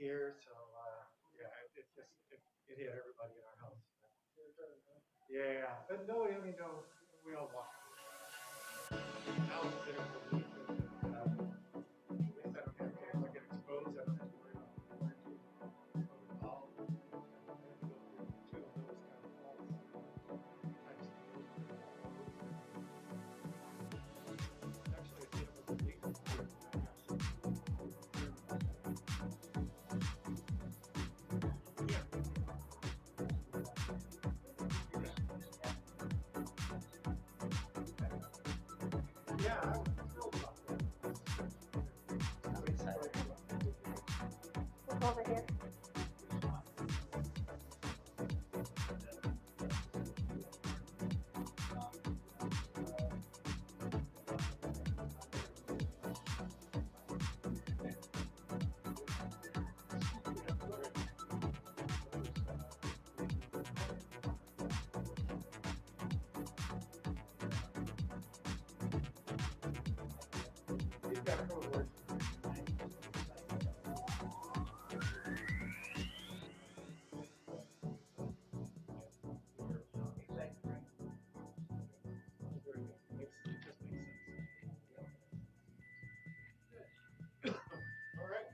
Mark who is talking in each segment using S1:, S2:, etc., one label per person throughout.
S1: here. So yeah, it hit everybody in our house. Yeah, but no, I mean, no, we all walk. Now it's there for me, but at least I don't have to, if I get exposed, I don't have to worry about protocol. I have to go through two of those kind of false types of actually, I think it was a big yeah, I'm thrilled about that. I'm excited about that.
S2: Look over here.
S1: You've got to go to work. It just makes sense. All right.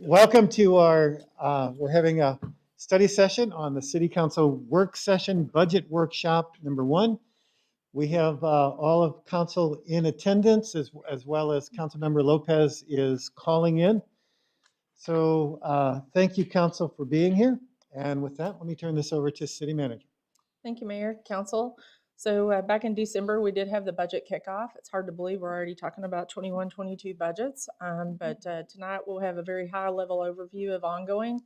S1: Welcome to our, we're having a study session on the City Council Work Session Budget Workshop #1. We have all of council in attendance as well as Councilmember Lopez is calling in. So thank you, council, for being here. And with that, let me turn this over to City Manager.
S3: Thank you, Mayor, Council. So back in December, we did have the budget kickoff. It's hard to believe we're already talking about 21-22 budgets, but tonight we'll have a very high-level overview of ongoing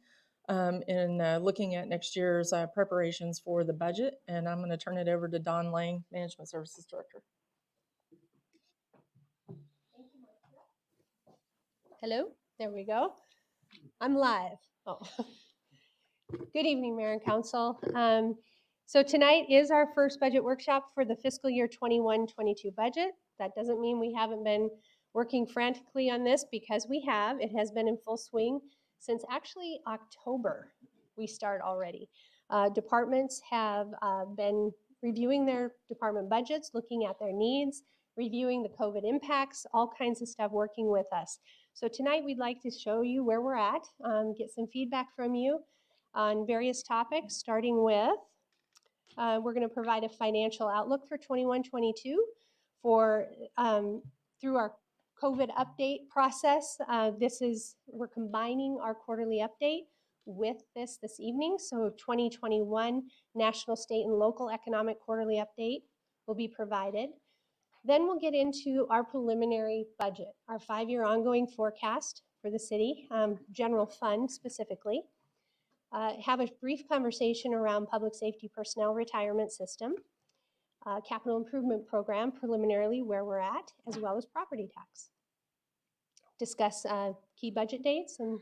S3: in looking at next year's preparations for the budget. And I'm going to turn it over to Don Lang, Management Services Director.
S2: Hello, there we go. I'm live. Oh. Good evening, Mayor and Council. So tonight is our first budget workshop for the fiscal year 21-22 budget. That doesn't mean we haven't been working frantically on this, because we have. It has been in full swing since actually October. We start already. Departments have been reviewing their department budgets, looking at their needs, reviewing the COVID impacts, all kinds of stuff, working with us. So tonight we'd like to show you where we're at, get some feedback from you on various topics, starting with, we're going to provide a financial outlook for 21-22 for through our COVID update process. We're combining our quarterly update with this evening. So 2021 national, state, and local economic quarterly update will be provided. Then we'll get into our preliminary budget, our 5-year ongoing forecast for the city, general fund specifically. Have a brief conversation around public safety personnel retirement system, capital improvement program, preliminarily where we're at, as well as property tax. Discuss key budget dates, and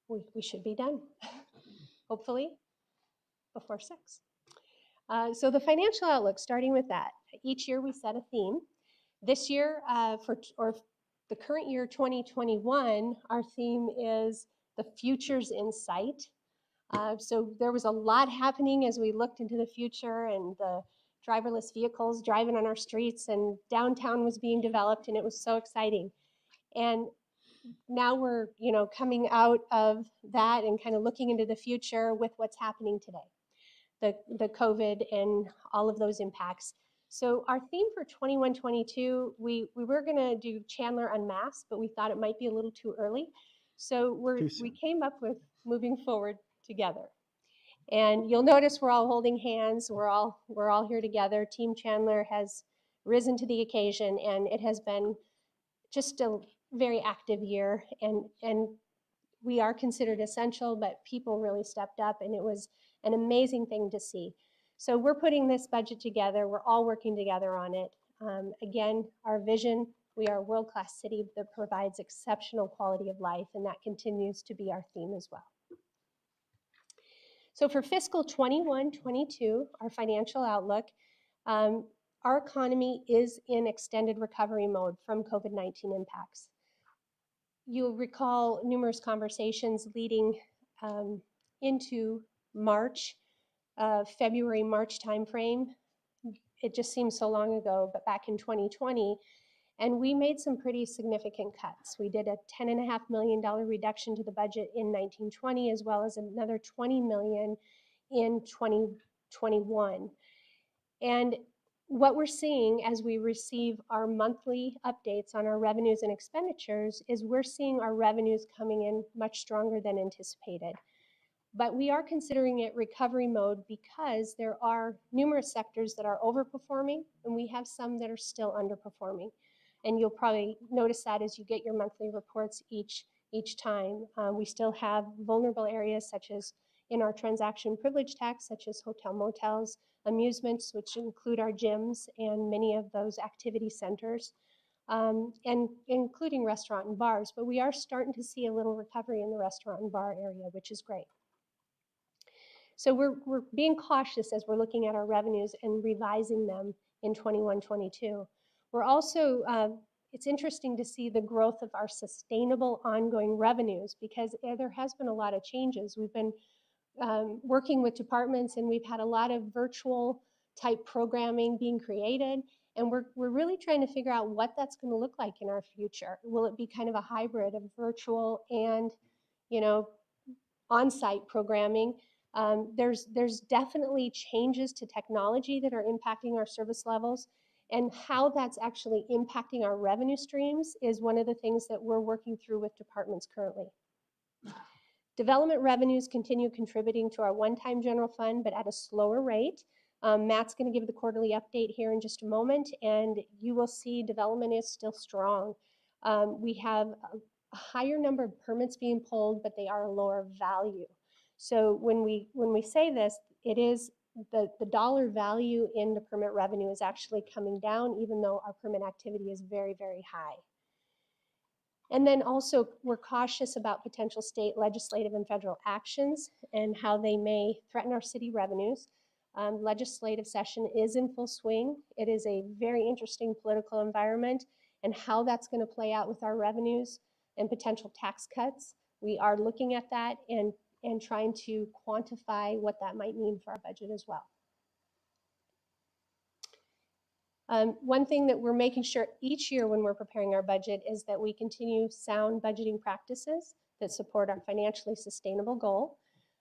S2: we should be done, hopefully, before 6. So the financial outlook, starting with that. Each year we set a theme. This year, or the current year, 2021, our theme is the future's in sight. So there was a lot happening as we looked into the future, and the driverless vehicles driving on our streets, and downtown was being developed, and it was so exciting. And now we're, coming out of that and kind of looking into the future with what's happening today, the COVID and all of those impacts. So our theme for 21-22, we were going to do Chandler Unmasked, but we thought it might be a little too early. So we came up with moving forward together. And you'll notice we're all holding hands. We're all here together. Team Chandler has risen to the occasion, and it has been just a very active year. And we are considered essential, but people really stepped up, and it was an amazing thing to see. So we're putting this budget together. We're all working together on it. Again, our vision, we are a world-class city that provides exceptional quality of life, and that continues to be our theme as well. So for fiscal 21-22, our financial outlook, our economy is in extended recovery mode from COVID-19 impacts. You'll recall numerous conversations leading into March, February-March timeframe. It just seems so long ago, but back in 2020, and we made some pretty significant cuts. We did a $10.5 million reduction to the budget in 1920, as well as another $20 million in 2021. And what we're seeing as we receive our monthly updates on our revenues and expenditures is we're seeing our revenues coming in much stronger than anticipated. But we are considering it recovery mode because there are numerous sectors that are overperforming, and we have some that are still underperforming. And you'll probably notice that as you get your monthly reports each time. We still have vulnerable areas, such as in our transaction privilege tax, such as hotel motels, amusements, which include our gyms and many of those activity centers, and including restaurant and bars. But we are starting to see a little recovery in the restaurant and bar area, which is great. So we're being cautious as we're looking at our revenues and revising them in 21-22. We're also, it's interesting to see the growth of our sustainable ongoing revenues, because there has been a lot of changes. We've been working with departments, and we've had a lot of virtual type programming being created, and we're really trying to figure out what that's going to look like in our future. Will it be kind of a hybrid of virtual and, on-site programming? There's definitely changes to technology that are impacting our service levels, and how that's actually impacting our revenue streams is one of the things that we're working through with departments currently. Development revenues continue contributing to our one-time general fund, but at a slower rate. Matt's going to give the quarterly update here in just a moment, and you will see development is still strong. We have a higher number of permits being pulled, but they are a lower value. So when we say this, it is the dollar value in the permit revenue is actually coming down, even though our permit activity is very, very high. And then also, we're cautious about potential state legislative and federal actions and how they may threaten our city revenues. Legislative session is in full swing. It is a very interesting political environment, and how that's going to play out with our revenues and potential tax cuts. We are looking at that and trying to quantify what that might mean for our budget as well. One thing that we're making sure each year when we're preparing our budget is that we continue sound budgeting practices that support our financially sustainable goal.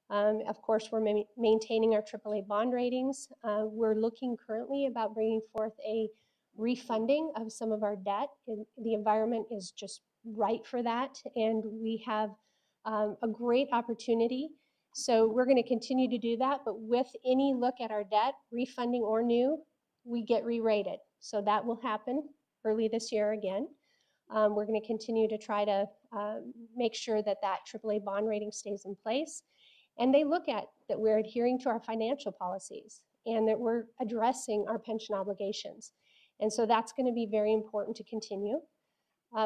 S2: Of course, we're maintaining our AAA bond ratings. We're looking currently about bringing forth a refunding of some of our debt. The environment is just right for that, and we have a great opportunity. So we're going to continue to do that, but with any look at our debt, refunding or new, we get re-rated. So that will happen early this year again. We're going to continue to try to make sure that that AAA bond rating stays in place. And they look at that we're adhering to our financial policies and that we're addressing our pension obligations. And so that's going to be very important to continue.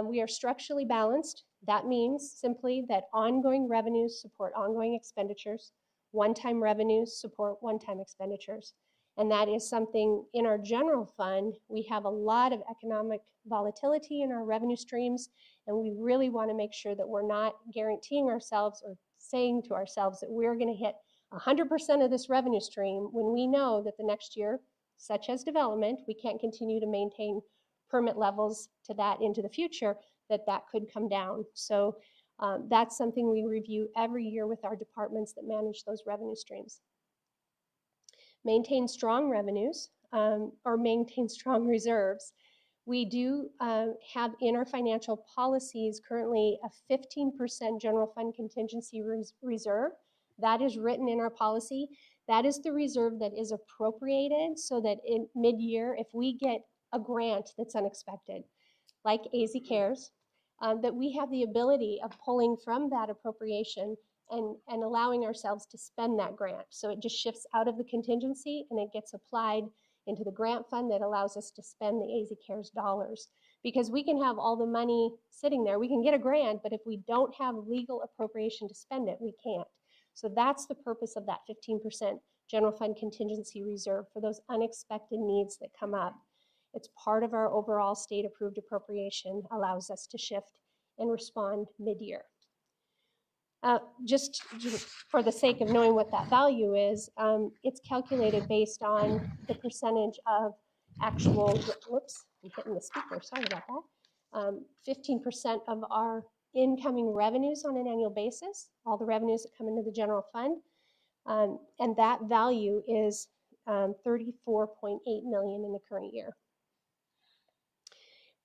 S2: We are structurally balanced. That means simply that ongoing revenues support ongoing expenditures, one-time revenues support one-time expenditures. And that is something in our general fund, we have a lot of economic volatility in our revenue streams, and we really want to make sure that we're not guaranteeing ourselves or saying to ourselves that we're going to hit 100% of this revenue stream when we know that the next year, such as development, we can't continue to maintain permit levels to that into the future, that could come down. So that's something we review every year with our departments that manage those revenue streams. Maintain strong revenues or maintain strong reserves. We do have in our financial policies currently a 15% general fund contingency reserve. That is written in our policy. That is the reserve that is appropriated so that in mid-year, if we get a grant that's unexpected, like AZ Cares, that we have the ability of pulling from that appropriation and allowing ourselves to spend that grant. So it just shifts out of the contingency and it gets applied into the grant fund that allows us to spend the AZ Cares dollars. Because we can have all the money sitting there. We can get a grant, but if we don't have legal appropriation to spend it, we can't. So that's the purpose of that 15% general fund contingency reserve for those unexpected needs that come up. It's part of our overall state approved appropriation, allows us to shift and respond mid-year. Just for the sake of knowing what that value is, it's calculated based on the percentage of actual, whoops, I'm hitting the speaker, sorry about that. 15% of our incoming revenues on an annual basis, all the revenues that come into the general fund, and that value is $34.8 million in the current year.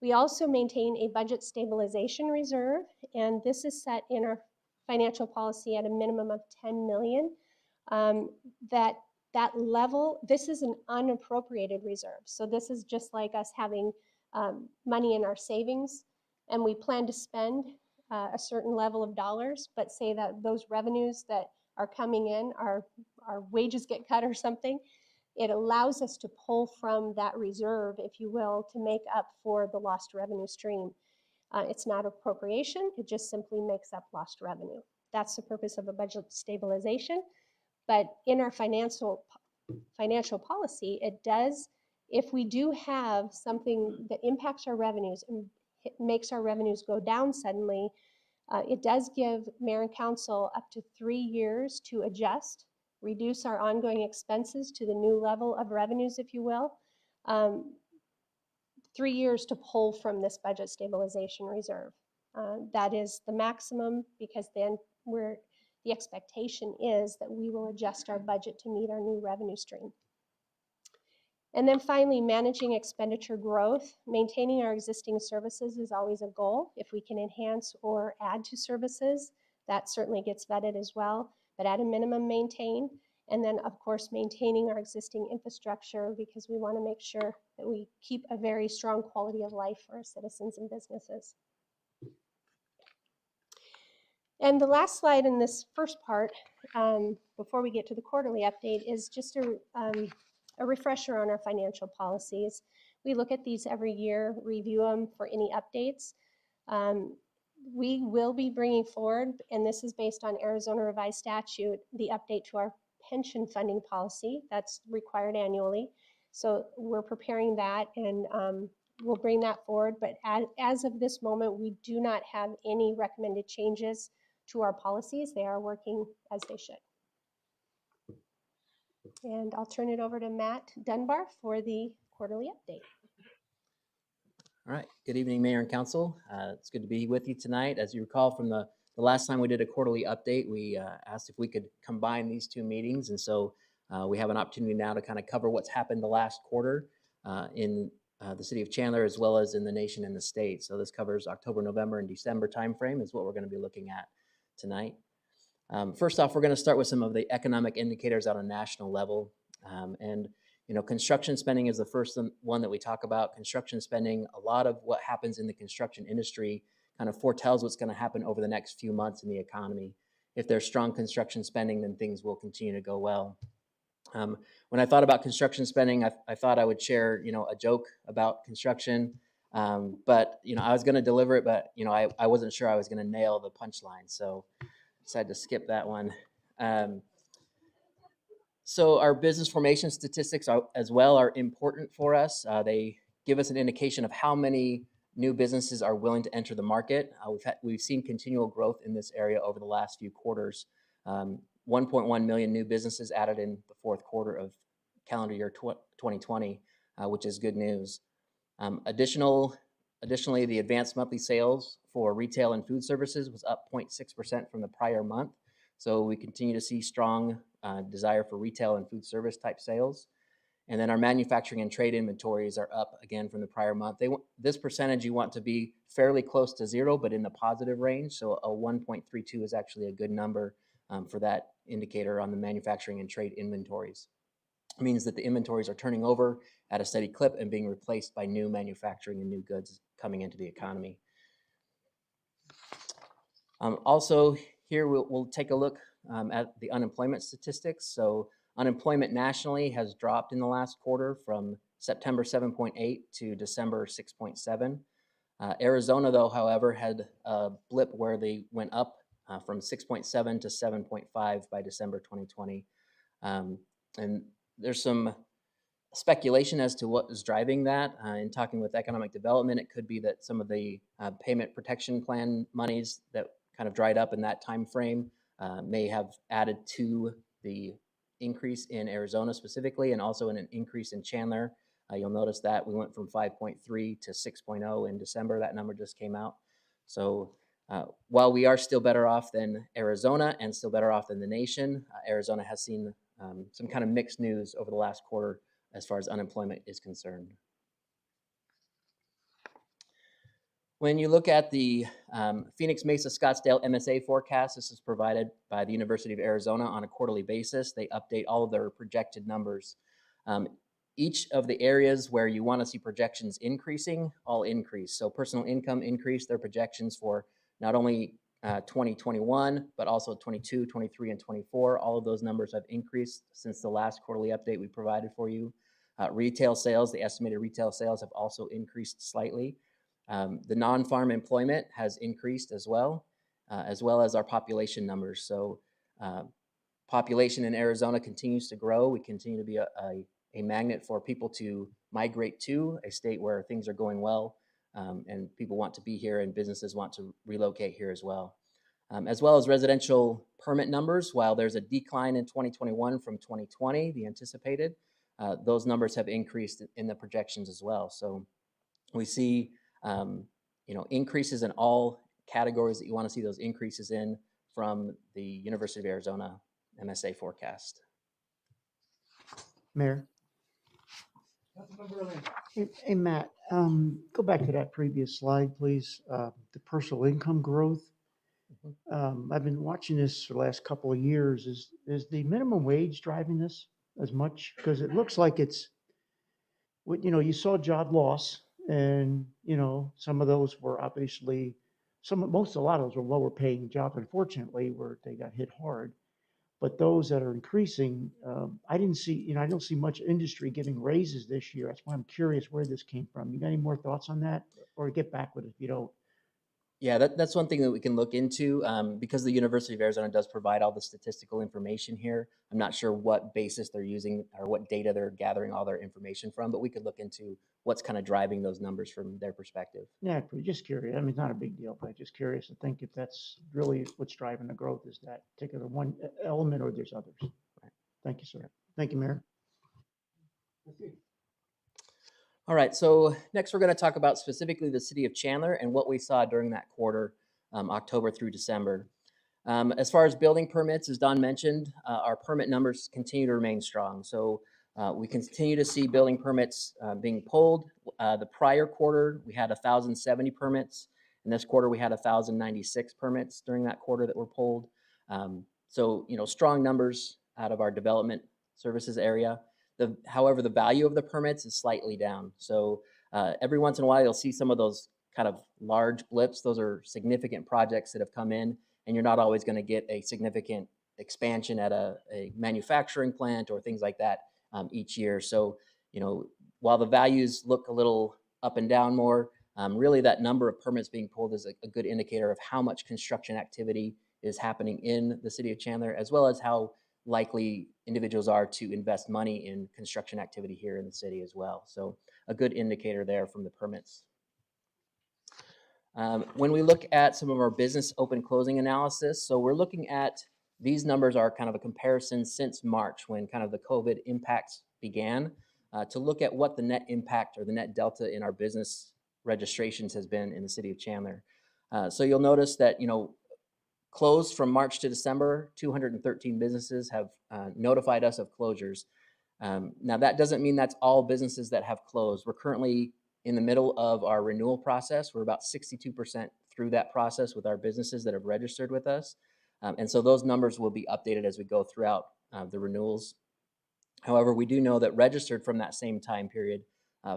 S2: We also maintain a budget stabilization reserve, and this is set in our financial policy at a minimum of 10 million. That level, this is an unappropriated reserve. So this is just like us having money in our savings, and we plan to spend a certain level of dollars, but say that those revenues that are coming in, our wages get cut or something, it allows us to pull from that reserve, if you will, to make up for the lost revenue stream. It's not appropriation, it just simply makes up lost revenue. That's the purpose of a budget stabilization. But in our financial policy, it does, if we do have something that impacts our revenues and makes our revenues go down suddenly, it does give mayor and council up to 3 years to adjust, reduce our ongoing expenses to the new level of revenues, if you will. 3 years to pull from this budget stabilization reserve. That is the maximum, because then the expectation is that we will adjust our budget to meet our new revenue stream. And then finally, managing expenditure growth. Maintaining our existing services is always a goal. If we can enhance or add to services, that certainly gets vetted as well, but at a minimum maintain. And then of course, maintaining our existing infrastructure, because we want to make sure that we keep a very strong quality of life for our citizens and businesses. And the last slide in this first part, before we get to the quarterly update, is just a refresher on our financial policies. We look at these every year, review them for any updates. We will be bringing forward, and this is based on Arizona revised statute, the update to our pension funding policy that's required annually. So we're preparing that, and we'll bring that forward. But as of this moment, we do not have any recommended changes to our policies. They are working as they should. And I'll turn it over to Matt Dunbar for the quarterly update.
S4: All right. Good evening, Mayor and Council. It's good to be with you tonight. As you recall from the last time we did a quarterly update, we asked if we could combine these two meetings. And so we have an opportunity now to kind of cover what's happened the last quarter in the city of Chandler, as well as in the nation and the state. So this covers October, November, and December timeframe is what we're going to be looking at tonight. First off, we're going to start with some of the economic indicators on a national level. Construction spending is the first one that we talk about. Construction spending, a lot of what happens in the construction industry kind of foretells what's going to happen over the next few months in the economy. If there's strong construction spending, then things will continue to go well. When I thought about construction spending, I thought I would share, a joke about construction, but I was going to deliver it, but I wasn't sure I was going to nail the punchline, so I decided to skip that one. So our business formation statistics as well are important for us. They give us an indication of how many new businesses are willing to enter the market. We've seen continual growth in this area over the last few quarters. 1.1 million new businesses added in the fourth quarter of calendar year 2020, which is good news. Additionally, the advanced monthly sales for retail and food services was up 0.6% from the prior month. So we continue to see strong desire for retail and food service type sales. And then our manufacturing and trade inventories are up again from the prior month. This percentage you want to be fairly close to zero, but in the positive range. So a 1.32 is actually a good number for that indicator on the manufacturing and trade inventories. It means that the inventories are turning over at a steady clip and being replaced by new manufacturing and new goods coming into the economy. Also, here we'll take a look at the unemployment statistics. So unemployment nationally has dropped in the last quarter from September 7.8 to December 6.7. Arizona, though, however, had a blip where they went up from 6.7 to 7.5 by December 2020. And there's some speculation as to what is driving that. In talking with economic development, it could be that some of the payment protection plan monies that kind of dried up in that time frame may have added to the increase in Arizona specifically, and also an increase in Chandler. You'll notice that we went from 5.3 to 6.0 in December. That number just came out. So while we are still better off than Arizona and still better off than the nation, Arizona has seen some kind of mixed news over the last quarter as far as unemployment is concerned. When you look at the Phoenix Mesa Scottsdale MSA forecast, this is provided by the University of Arizona on a quarterly basis. They update all of their projected numbers. Each of the areas where you want to see projections increasing, all increase. So personal income increased their projections for not only 2021, but also 22, 23, and 24. All of those numbers have increased since the last quarterly update we provided for you. Retail sales, the estimated retail sales have also increased slightly. The non-farm employment has increased as well as our population numbers. So population in Arizona continues to grow. We continue to be a magnet for people to migrate to, a state where things are going well, and people want to be here and businesses want to relocate here as well. As residential permit numbers, while there's a decline in 2021 from 2020, the anticipated, those numbers have increased in the projections as well. So we see increases in all categories that you want to see those increases in from the University of Arizona MSA forecast.
S5: Mayor. Hey, Matt, go back to that previous slide, please. The personal income growth. I've been watching this for the last couple of years. Is the minimum wage driving this as much? Because it looks like it's, you saw job loss, and some of those were obviously a lot of those were lower paying jobs, unfortunately, where they got hit hard. But those that are increasing, I didn't see, I don't see much industry giving raises this year. That's why I'm curious where this came from. You got any more thoughts on that? Or get back with it if you don't.
S4: Yeah, that's one thing that we can look into because the University of Arizona does provide all the statistical information here. I'm not sure what basis they're using or what data they're gathering all their information from, but we could look into what's kind of driving those numbers from their perspective.
S5: Yeah, just curious. I mean, it's not a big deal, but just curious to think if that's really what's driving the growth is that particular one element or there's others.
S4: Right.
S5: Thank you, sir. Thank you, Mayor.
S4: All right, so next we're going to talk about specifically the city of Chandler and what we saw during that quarter, October through December. As far as building permits, as Don mentioned, our permit numbers continue to remain strong. So we continue to see building permits being pulled. The prior quarter, we had 1,070 permits. In this quarter, we had 1,096 permits during that quarter that were pulled. So, strong numbers out of our development services area. However, the value of the permits is slightly down. So every once in a while, you'll see some of those kind of large blips. Those are significant projects that have come in, and you're not always going to get a significant expansion at a manufacturing plant or things like that each year. So, while the values look a little up and down more, really that number of permits being pulled is a good indicator of how much construction activity is happening in the city of Chandler, as well as how likely individuals are to invest money in construction activity here in the city as well. So a good indicator there from the permits. When we look at some of our business open closing analysis, so we're looking at these numbers are kind of a comparison since March when kind of the COVID impacts began to look at what the net impact or the net delta in our business registrations has been in the city of Chandler. So you'll notice that, closed from March to December, 213 businesses have notified us of closures. Now, that doesn't mean that's all businesses that have closed. We're currently in the middle of our renewal process. We're about 62% through that process with our businesses that have registered with us. And so those numbers will be updated as we go throughout the renewals. However, we do know that registered from that same time period,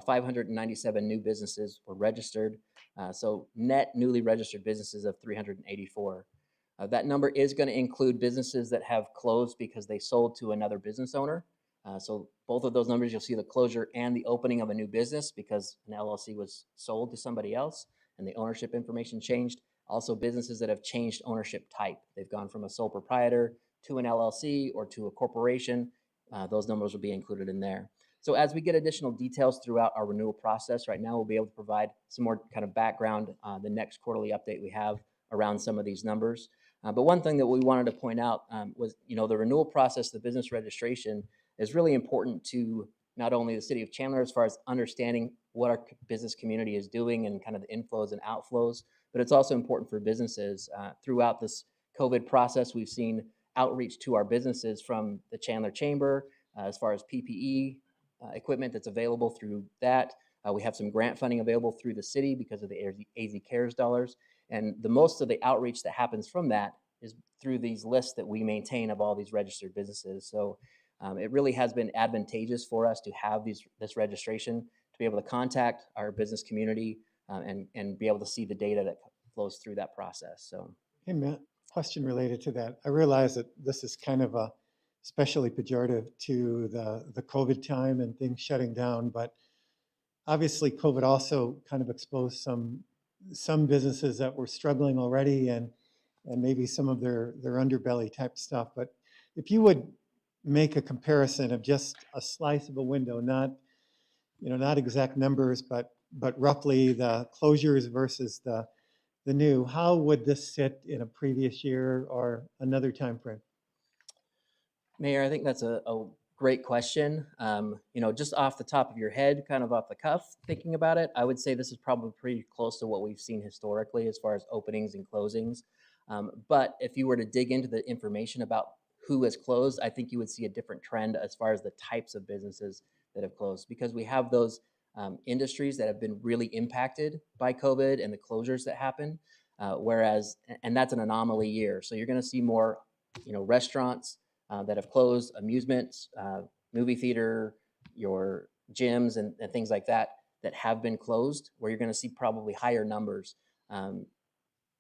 S4: 597 new businesses were registered. So net newly registered businesses of 384. That number is going to include businesses that have closed because they sold to another business owner. So both of those numbers, you'll see the closure and the opening of a new business because an LLC was sold to somebody else and the ownership information changed. Also businesses that have changed ownership type. They've gone from a sole proprietor to an LLC or to a corporation. Those numbers will be included in there. So as we get additional details throughout our renewal process, right now we'll be able to provide some more kind of background on the next quarterly update we have around some of these numbers. But one thing that we wanted to point out was, the renewal process, the business registration is really important to not only the city of Chandler as far as understanding what our business community is doing and kind of the inflows and outflows, but it's also important for businesses. Throughout this COVID process, we've seen outreach to our businesses from the Chandler Chamber as far as PPE equipment that's available through that. We have some grant funding available through the city because of the AZ CARES dollars. And the most of the outreach that happens from that is through these lists that we maintain of all these registered businesses. So it really has been advantageous for us to have this registration, to be able to contact our business community and be able to see the data that flows through that process. So,
S1: Hey, Matt, question related to that. I realize that this is kind of a especially pejorative to the COVID time and things shutting down, but obviously COVID also kind of exposed some businesses that were struggling already and maybe some of their underbelly type stuff. But if you would make a comparison of just a slice of a window, not exact numbers, but roughly the closures versus the new, how would this sit in a previous year or another time frame?
S4: Mayor, I think that's a great question. Just off the top of your head, kind of off the cuff, thinking about it, I would say this is probably pretty close to what we've seen historically as far as openings and closings. But if you were to dig into the information about who has closed, I think you would see a different trend as far as the types of businesses that have closed, because we have those industries that have been really impacted by COVID and the closures that happen. And that's an anomaly year. So you're going to see more, restaurants that have closed, amusements, movie theater, your gyms and things like that have been closed, where you're going to see probably higher numbers.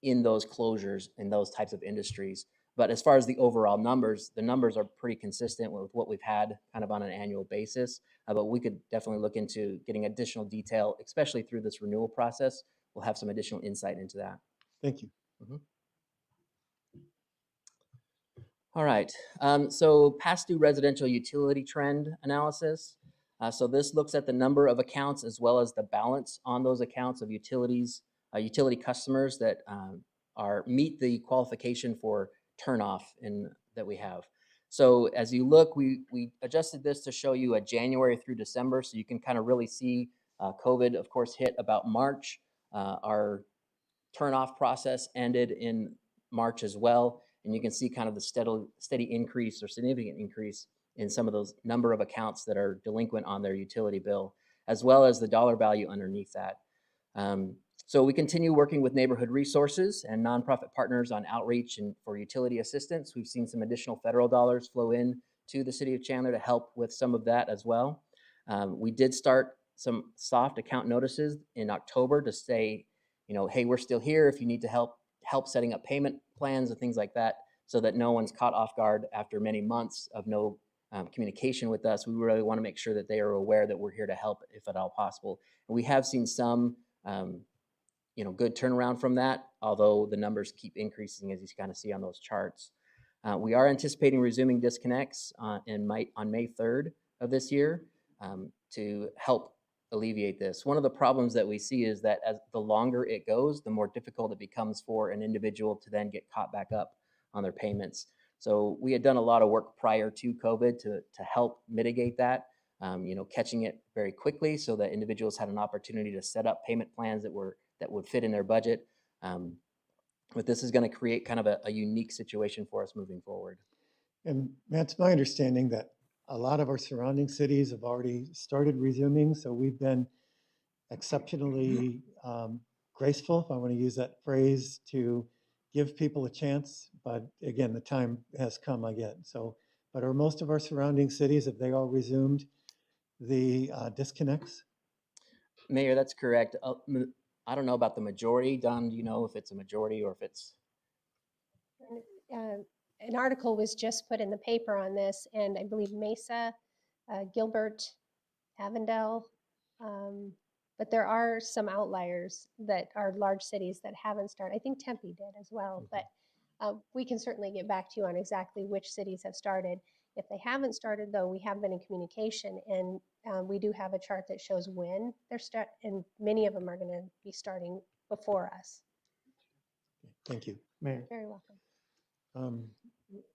S4: in those closures in those types of industries. But as far as the overall numbers, the numbers are pretty consistent with what we've had kind of on an annual basis. But we could definitely look into getting additional detail, especially through this renewal process. We'll have some additional insight into that.
S1: Thank you.
S4: All right, so past due residential utility trend analysis. So this looks at the number of accounts as well as the balance on those accounts of utilities, utility customers that meet the qualification for turnoff that we have. So as you look, we adjusted this to show you a January through December, so you can kind of really see COVID, of course, hit about March. Our turnoff process ended in March as well. And you can see kind of the steady increase or significant increase in some of those number of accounts that are delinquent on their utility bill, as well as the dollar value underneath that. So we continue working with neighborhood resources and nonprofit partners on outreach and for utility assistance. We've seen some additional federal dollars flow in to the city of Chandler to help with some of that as well. We did start some soft account notices in October to say, hey, we're still here if you need to help setting up payment plans and things like that, so that no one's caught off guard after many months of no communication with us. We really want to make sure that they are aware that we're here to help if at all possible. And we have seen some good turnaround from that, although the numbers keep increasing as you kind of see on those charts. We are anticipating resuming disconnects on May 3rd of this year to help alleviate this. One of the problems that we see is that as the longer it goes, the more difficult it becomes for an individual to then get caught back up on their payments. So we had done a lot of work prior to COVID to help mitigate that, catching it very quickly so that individuals had an opportunity to set up payment plans that would fit in their budget. But this is going to create kind of a unique situation for us moving forward.
S1: And Matt, it's my understanding that a lot of our surrounding cities have already started resuming. So we've been exceptionally graceful, if I want to use that phrase, to give people a chance. But again, the time has come, I get. So, but are most of our surrounding cities, have they all resumed the disconnects?
S4: Mayor, that's correct. I don't know about the majority. Don, do you know if it's a majority or if it's?
S2: An article was just put in the paper on this, and I believe Mesa, Gilbert, Avondale, but there are some outliers that are large cities that haven't started. I think Tempe did as well, but we can certainly get back to you on exactly which cities have started. If they haven't started, though, we have been in communication, and we do have a chart that shows when they're and many of them are going to be starting before us.
S1: Thank you.
S5: Mayor.
S2: Very welcome.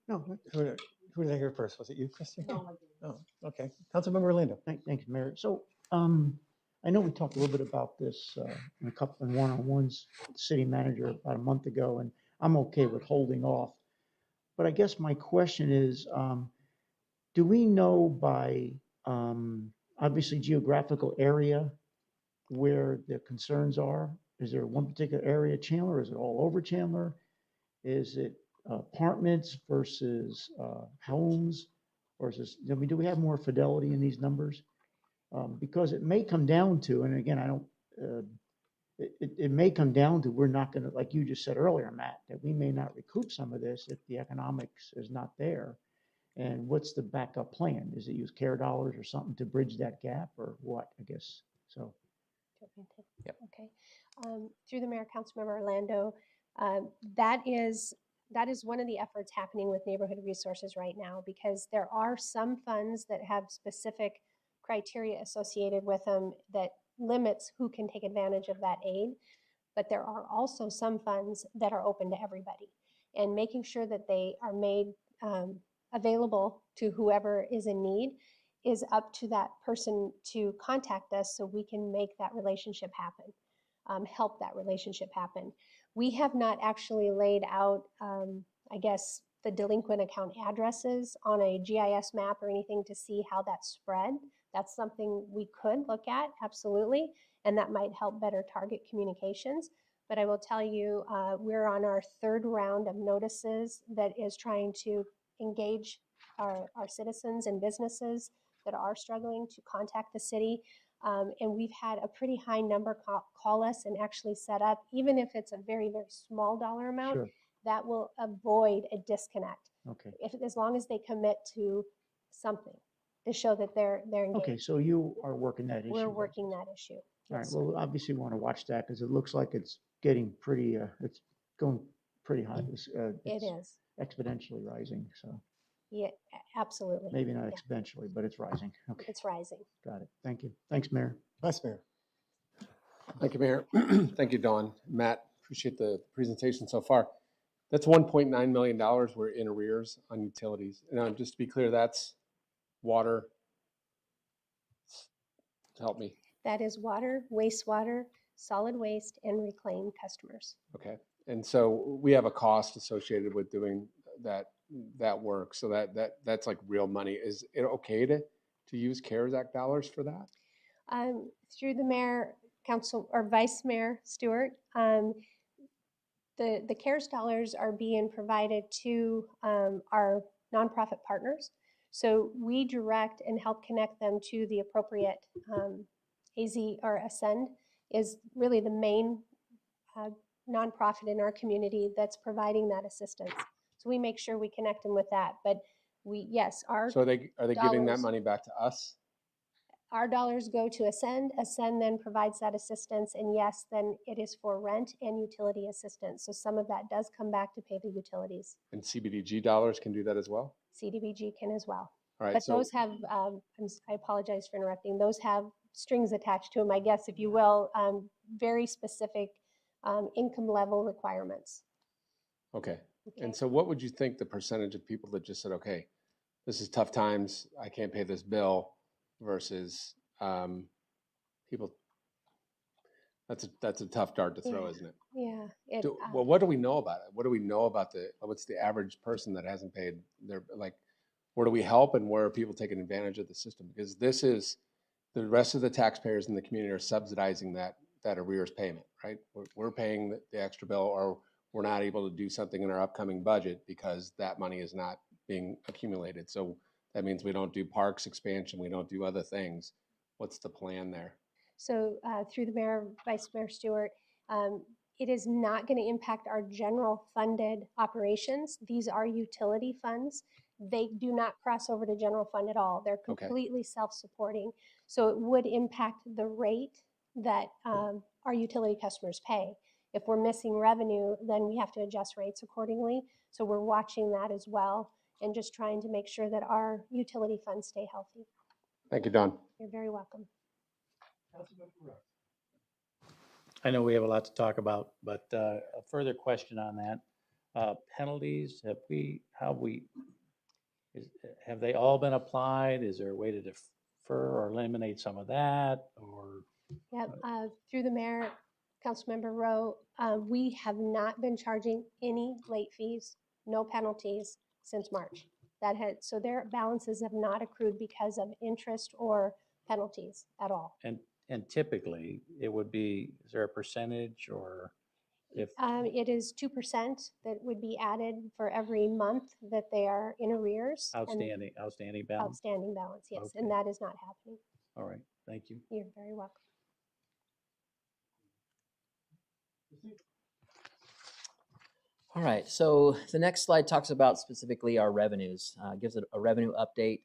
S1: No, who did I hear first? Was it you, Christy? No. Oh, okay. Councilmember Orlando.
S5: Thanks, Mayor. So I know we talked a little bit about this in a couple of one-on-ones with the city manager about a month ago, and I'm okay with holding off. But I guess my question is, do we know by obviously geographical area where the concerns are? Is there one particular area, Chandler? Is it all over Chandler? Is it apartments versus homes? Or is this, do we have more fidelity in these numbers? Because it may come down to, and again, I don't, it may come down to, we're not going to, like you just said earlier, Matt, that we may not recoup some of this if the economics is not there. And what's the backup plan? Is it use CARE dollars or something to bridge that gap, or what, I guess? So.
S4: Yep.
S2: Okay. Through the mayor, Councilmember Orlando, that is one of the efforts happening with neighborhood resources right now, because there are some funds that have specific criteria associated with them that limits who can take advantage of that aid. But there are also some funds that are open to everybody, and making sure that they are made available to whoever is in need is up to that person to contact us so we can make that relationship happen, help that relationship happen. We have not actually laid out, I guess, the delinquent account addresses on a GIS map or anything to see how that's spread. That's something we could look at, absolutely, and that might help better target communications. But I will tell you, we're on our third round of notices that is trying to engage our citizens and businesses that are struggling to contact the city. And we've had a pretty high number call us and actually set up, even if it's a very, very small dollar amount,
S5: Sure.
S2: that will avoid a disconnect.
S5: Okay.
S2: As long as they commit to something to show that they're engaged.
S5: Okay, so you are working that issue.
S2: We're
S5: then.
S2: working that issue.
S5: All right,
S2: Yes, sir.
S5: well, obviously we want to watch that because it looks like it's getting pretty, it's going pretty high.
S2: It
S5: It's
S2: is.
S5: exponentially rising, so
S2: Yeah, absolutely.
S5: maybe not
S2: Yeah,
S5: exponentially, but it's rising. Okay,
S2: it's rising.
S5: got it. Thank you. Thanks, Mayor.
S1: Vice Mayor.
S6: Thank you, Mayor. Thank you, Dawn. Matt, appreciate the presentation so far. That's $1.9 million we're in arrears on utilities. And just to be clear, that's water. Help me.
S2: That is water, wastewater, solid waste, and reclaimed customers.
S6: Okay. And so we have a cost associated with doing that work. So that's like real money. Is it okay to use CARES Act dollars for that?
S2: Through the mayor, council, or vice mayor Stewart, the CARES dollars are being provided to our nonprofit partners. So we direct and help connect them to the appropriate AZ or Ascend is really the main nonprofit in our community that's providing that assistance. So we make sure we connect them with that. But yes,
S6: So are they giving that
S2: dollars-
S6: money back to us?
S2: our dollars go to Ascend. Ascend then provides that assistance. And yes, then it is for rent and utility assistance. So some of that does come back to pay the utilities.
S6: And CBDG dollars can do that as well?
S2: CDBG can as well.
S6: All right.
S2: But
S6: So
S2: those have, I apologize for interrupting, those have strings attached to them, I guess, if you will, very specific income level requirements.
S6: okay.
S2: Okay.
S6: And so what would you think the percentage of people that just said, okay, this is tough times, I can't pay this bill, versus people, that's a tough dart to throw,
S2: Yeah.
S6: isn't it?
S2: Yeah.
S6: Well, what do we know about it? What do we know about what's the average person that hasn't paid their, like, where do we help and where are people taking advantage of the system? Because this is, the rest of the taxpayers in the community are subsidizing that arrears payment, right? We're paying the extra bill, or we're not able to do something in our upcoming budget because that money is not being accumulated. So that means we don't do parks expansion, we don't do other things. What's the plan there?
S2: So through the mayor, Vice Mayor Stewart, it is not going to impact our general funded operations. These are utility funds. They do not cross over to general fund at all. They're
S6: Okay.
S2: completely self-supporting. So it would impact the rate that our utility customers pay. If we're missing revenue, then we have to adjust rates accordingly. So we're watching that as well and just trying to make sure that our utility funds stay healthy.
S6: Thank you, Don.
S2: You're very welcome.
S7: I know we have a lot to talk about, but a further question on that. Penalties, have they all been applied? Is there a way to defer or eliminate some of that, or?
S2: Yep, through the mayor, Councilmember Rowe, we have not been charging any late fees, no penalties since March. So their balances have not accrued because of interest or penalties at all.
S7: And typically, it would be, is there a percentage, or if,
S2: It is 2% that would be added for every month that they are in arrears. and
S7: outstanding balance?
S2: Outstanding balance, yes,
S7: Okay.
S2: and that is not happening.
S7: All right, thank you.
S2: You're very welcome.
S4: All right, so the next slide talks about specifically our revenues, gives it a revenue update.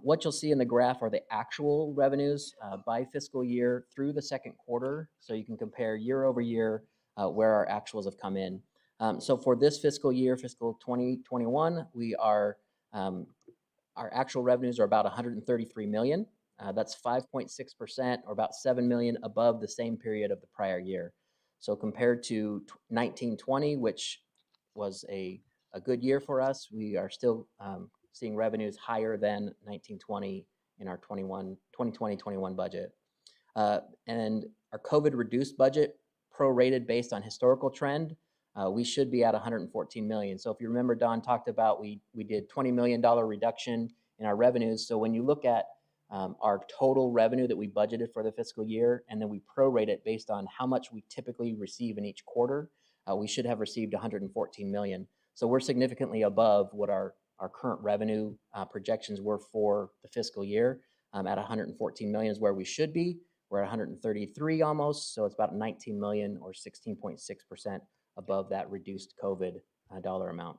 S4: What you'll see in the graph are the actual revenues by fiscal year through the second quarter, so you can compare year over year where our actuals have come in. So for this fiscal year, fiscal 2021, our actual revenues are about 133 million. That's 5.6%, or about 7 million above the same period of the prior year. So compared to 1920, which was a good year for us, we are still seeing revenues higher than 1920 in our 2020-21 budget. And our COVID reduced budget, prorated based on historical trend, we should be at 114 million. So if you remember, Don talked about we did $20 million reduction in our revenues. So when you look at our total revenue that we budgeted for the fiscal year, and then we prorate it based on how much we typically receive in each quarter, we should have received 114 million. So we're significantly above what our current revenue projections were for the fiscal year. at 114 million is where we should be. We're at 133 almost, so it's about 19 million or 16.6% above that reduced COVID dollar amount.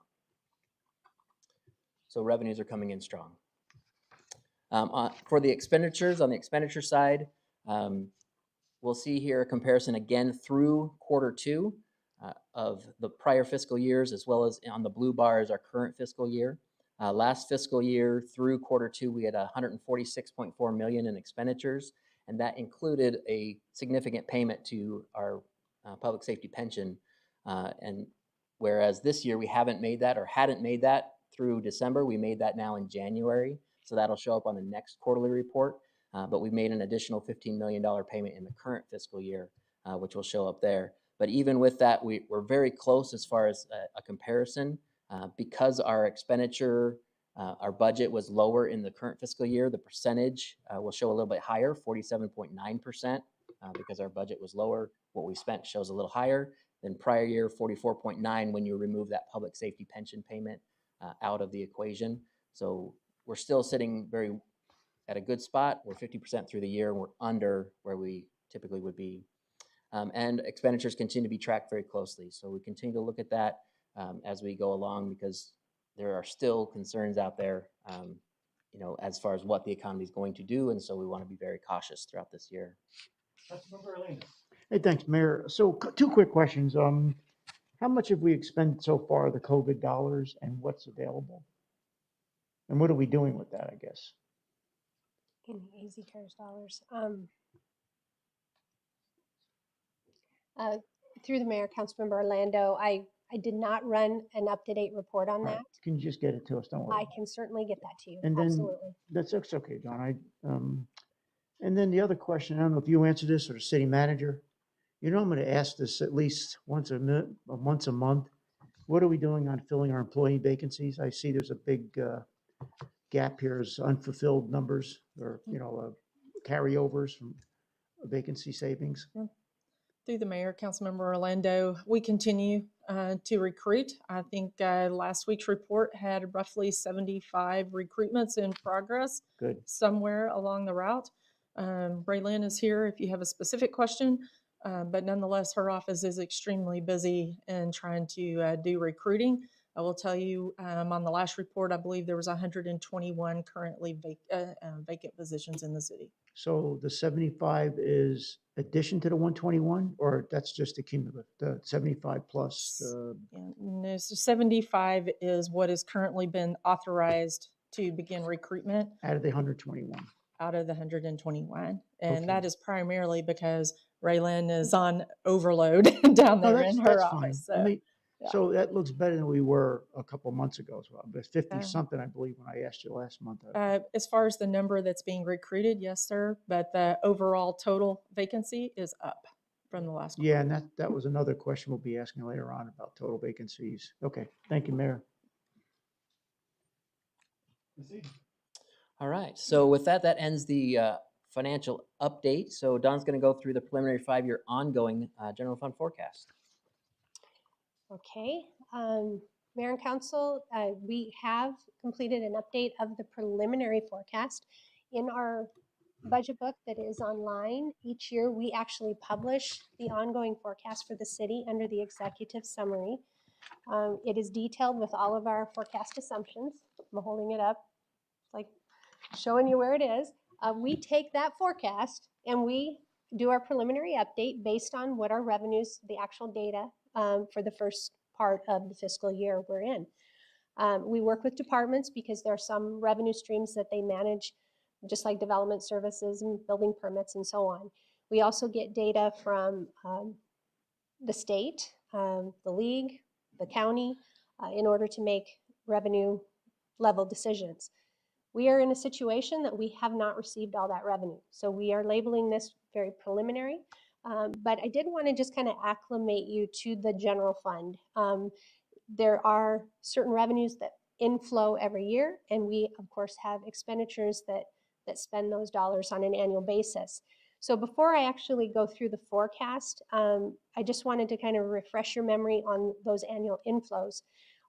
S4: So revenues are coming in strong. For the expenditures, on the expenditure side, we'll see here a comparison again through Q2 of the prior fiscal years, as well as on the blue bar is our current fiscal year. Last fiscal year through Q2, we had 146.4 million in expenditures, and that included a significant payment to our public safety pension. And whereas this year we haven't made that, or hadn't made that through December, we made that now in January. So that'll show up on the next quarterly report. But we made an additional $15 million payment in the current fiscal year, which will show up there. But even with that, we're very close as far as a comparison. Because our expenditure, our budget was lower in the current fiscal year, the percentage will show a little bit higher, 47.9%, because our budget was lower. What we spent shows a little higher than prior year, 44.9% when you remove that public safety pension payment out of the equation. So we're still sitting at a good spot. We're 50% through the year, and we're under where we typically would be. And expenditures continue to be tracked very closely. So we continue to look at that as we go along, because there are still concerns out there, as far as what the economy is going to do. And so we want to be very cautious throughout this year.
S1: Councilmember Elena.
S5: Hey, thanks, Mayor. So two quick questions. How much have we expended so far of the COVID dollars, and what's available? And what are we doing with that, I guess?
S2: In Easy Cares dollars. Through the mayor, Councilmember Orlando, I did not run an up-to-date report on
S5: All right,
S2: that.
S5: can you just get it to us? Don't worry.
S2: I can certainly get that to you.
S5: And then
S2: Absolutely.
S5: that's okay, John. And then the other question, I don't know if you answer this or the city manager. I'm going to ask this at least once a month. What are we doing on filling our employee vacancies? I see there's a big gap here as unfulfilled numbers, or carryovers from vacancy savings.
S3: Through the mayor, Councilmember Orlando, we continue to recruit. I think last week's report had roughly 75 recruitments in progress.
S5: Good.
S3: Somewhere along the route. Raylyn is here if you have a specific question, but nonetheless, her office is extremely busy in trying to do recruiting. I will tell you, on the last report, I believe there was 121 currently vacant positions in the city.
S5: So the 75 is addition to the 121, or that's just the cumulative, the 75 plus?
S3: Yeah, no, so 75 is what has currently been authorized to begin recruitment.
S5: Out of the 121.
S3: Out of the 121. And
S5: Okay.
S3: that is primarily because Raylyn is on overload down there in her office. So, yeah.
S5: So that looks better than we were a couple months ago as well. But 50 something, I believe, when I asked you last month.
S3: As far as the number that's being recruited, yes, sir. But the overall total vacancy is up from the last one.
S5: Yeah, and that was another question we'll be asking later on about total vacancies. Okay, thank you, Mayor.
S4: All right, so with that ends the financial update. So Don's going to go through the preliminary 5-year ongoing general fund forecast.
S2: Okay. Mayor and Council, we have completed an update of the preliminary forecast in our budget book that is online. Each year, we actually publish the ongoing forecast for the city under the executive summary. It is detailed with all of our forecast assumptions. I'm holding it up, like showing you where it is. We take that forecast and we do our preliminary update based on what our revenues, the actual data for the first part of the fiscal year we're in. We work with departments because there are some revenue streams that they manage, just like development services and building permits and so on. We also get data from the state, the league, the county, in order to make revenue level decisions. We are in a situation that we have not received all that revenue. So we are labeling this very preliminary, but I did want to just kind of acclimate you to the general fund. There are certain revenues that inflow every year, and we of course have expenditures that spend those dollars on an annual basis. So before I actually go through the forecast, I just wanted to kind of refresh your memory on those annual inflows.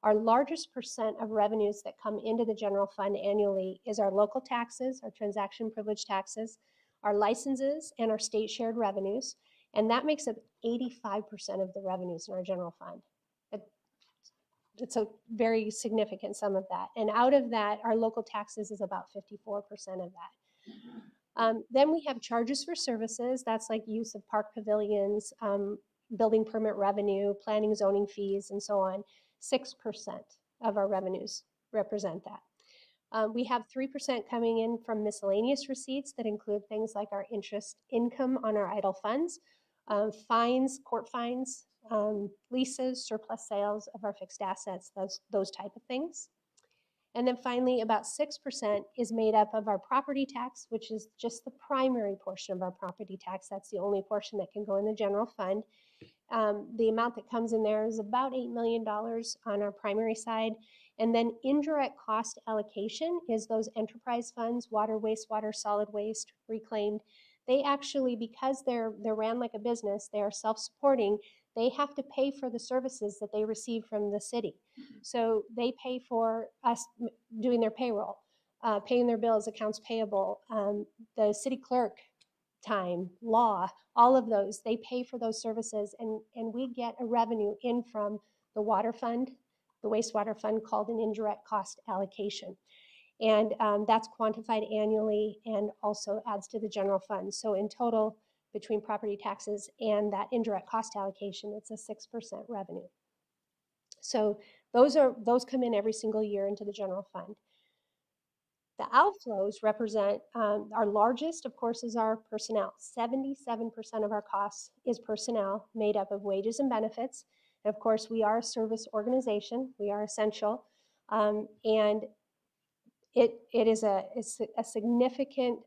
S2: Our largest percent of revenues that come into the general fund annually is our local taxes, our transaction privilege taxes, our licenses, and our state shared revenues. And that makes up 85% of the revenues in our general fund. It's a very significant sum of that. And out of that, our local taxes is about 54% of that. Then we have charges for services. That's like use of park pavilions, building permit revenue, planning, zoning fees, and so on. 6% of our revenues represent that. We have 3% coming in from miscellaneous receipts that include things like our interest income on our idle funds, fines, court fines, leases, surplus sales of our fixed assets, those type of things. And then finally, about 6% is made up of our property tax, which is just the primary portion of our property tax. That's the only portion that can go in the general fund. The amount that comes in there is about $8 million on our primary side. And then indirect cost allocation is those enterprise funds, water, wastewater, solid waste, reclaimed. They actually, because they're ran like a business, they are self-supporting, they have to pay for the services that they receive from the city. So they pay for us doing their payroll, paying their bills, accounts payable, the city clerk time, law, all of those, they pay for those services, and we get a revenue in from the water fund, the wastewater fund, called an indirect cost allocation. And that's quantified annually and also adds to the general fund. So in total, between property taxes and that indirect cost allocation, it's a 6% revenue. So those come in every single year into the general fund. The outflows represent our largest, of course, is our personnel. 77% of our costs is personnel, made up of wages and benefits. And of course, we are a service organization. We are essential. And it's a significant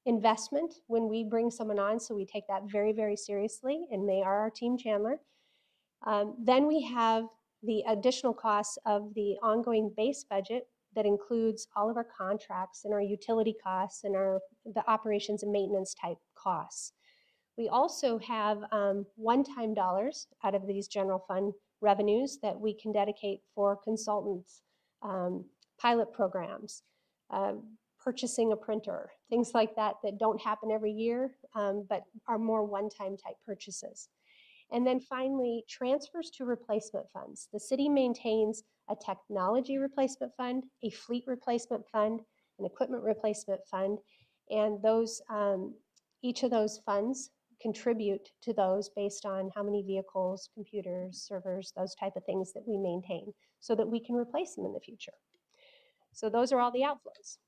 S2: investment when we bring someone on, so we take that very, very seriously, and they are our team Chandler. Then we have the additional costs of the ongoing base budget that includes all of our contracts and our utility costs and the operations and maintenance type costs. We also have one-time dollars out of these general fund revenues that we can dedicate for consultants, pilot programs, purchasing a printer, things like that that don't happen every year, but are more one-time type purchases. And then finally, transfers to replacement funds. The city maintains a technology replacement fund, a fleet replacement fund, an equipment replacement fund, and those each of those funds contribute to those based on how many vehicles, computers, servers, those type of things that we maintain so that we can replace them in the future. So those are all the outflows.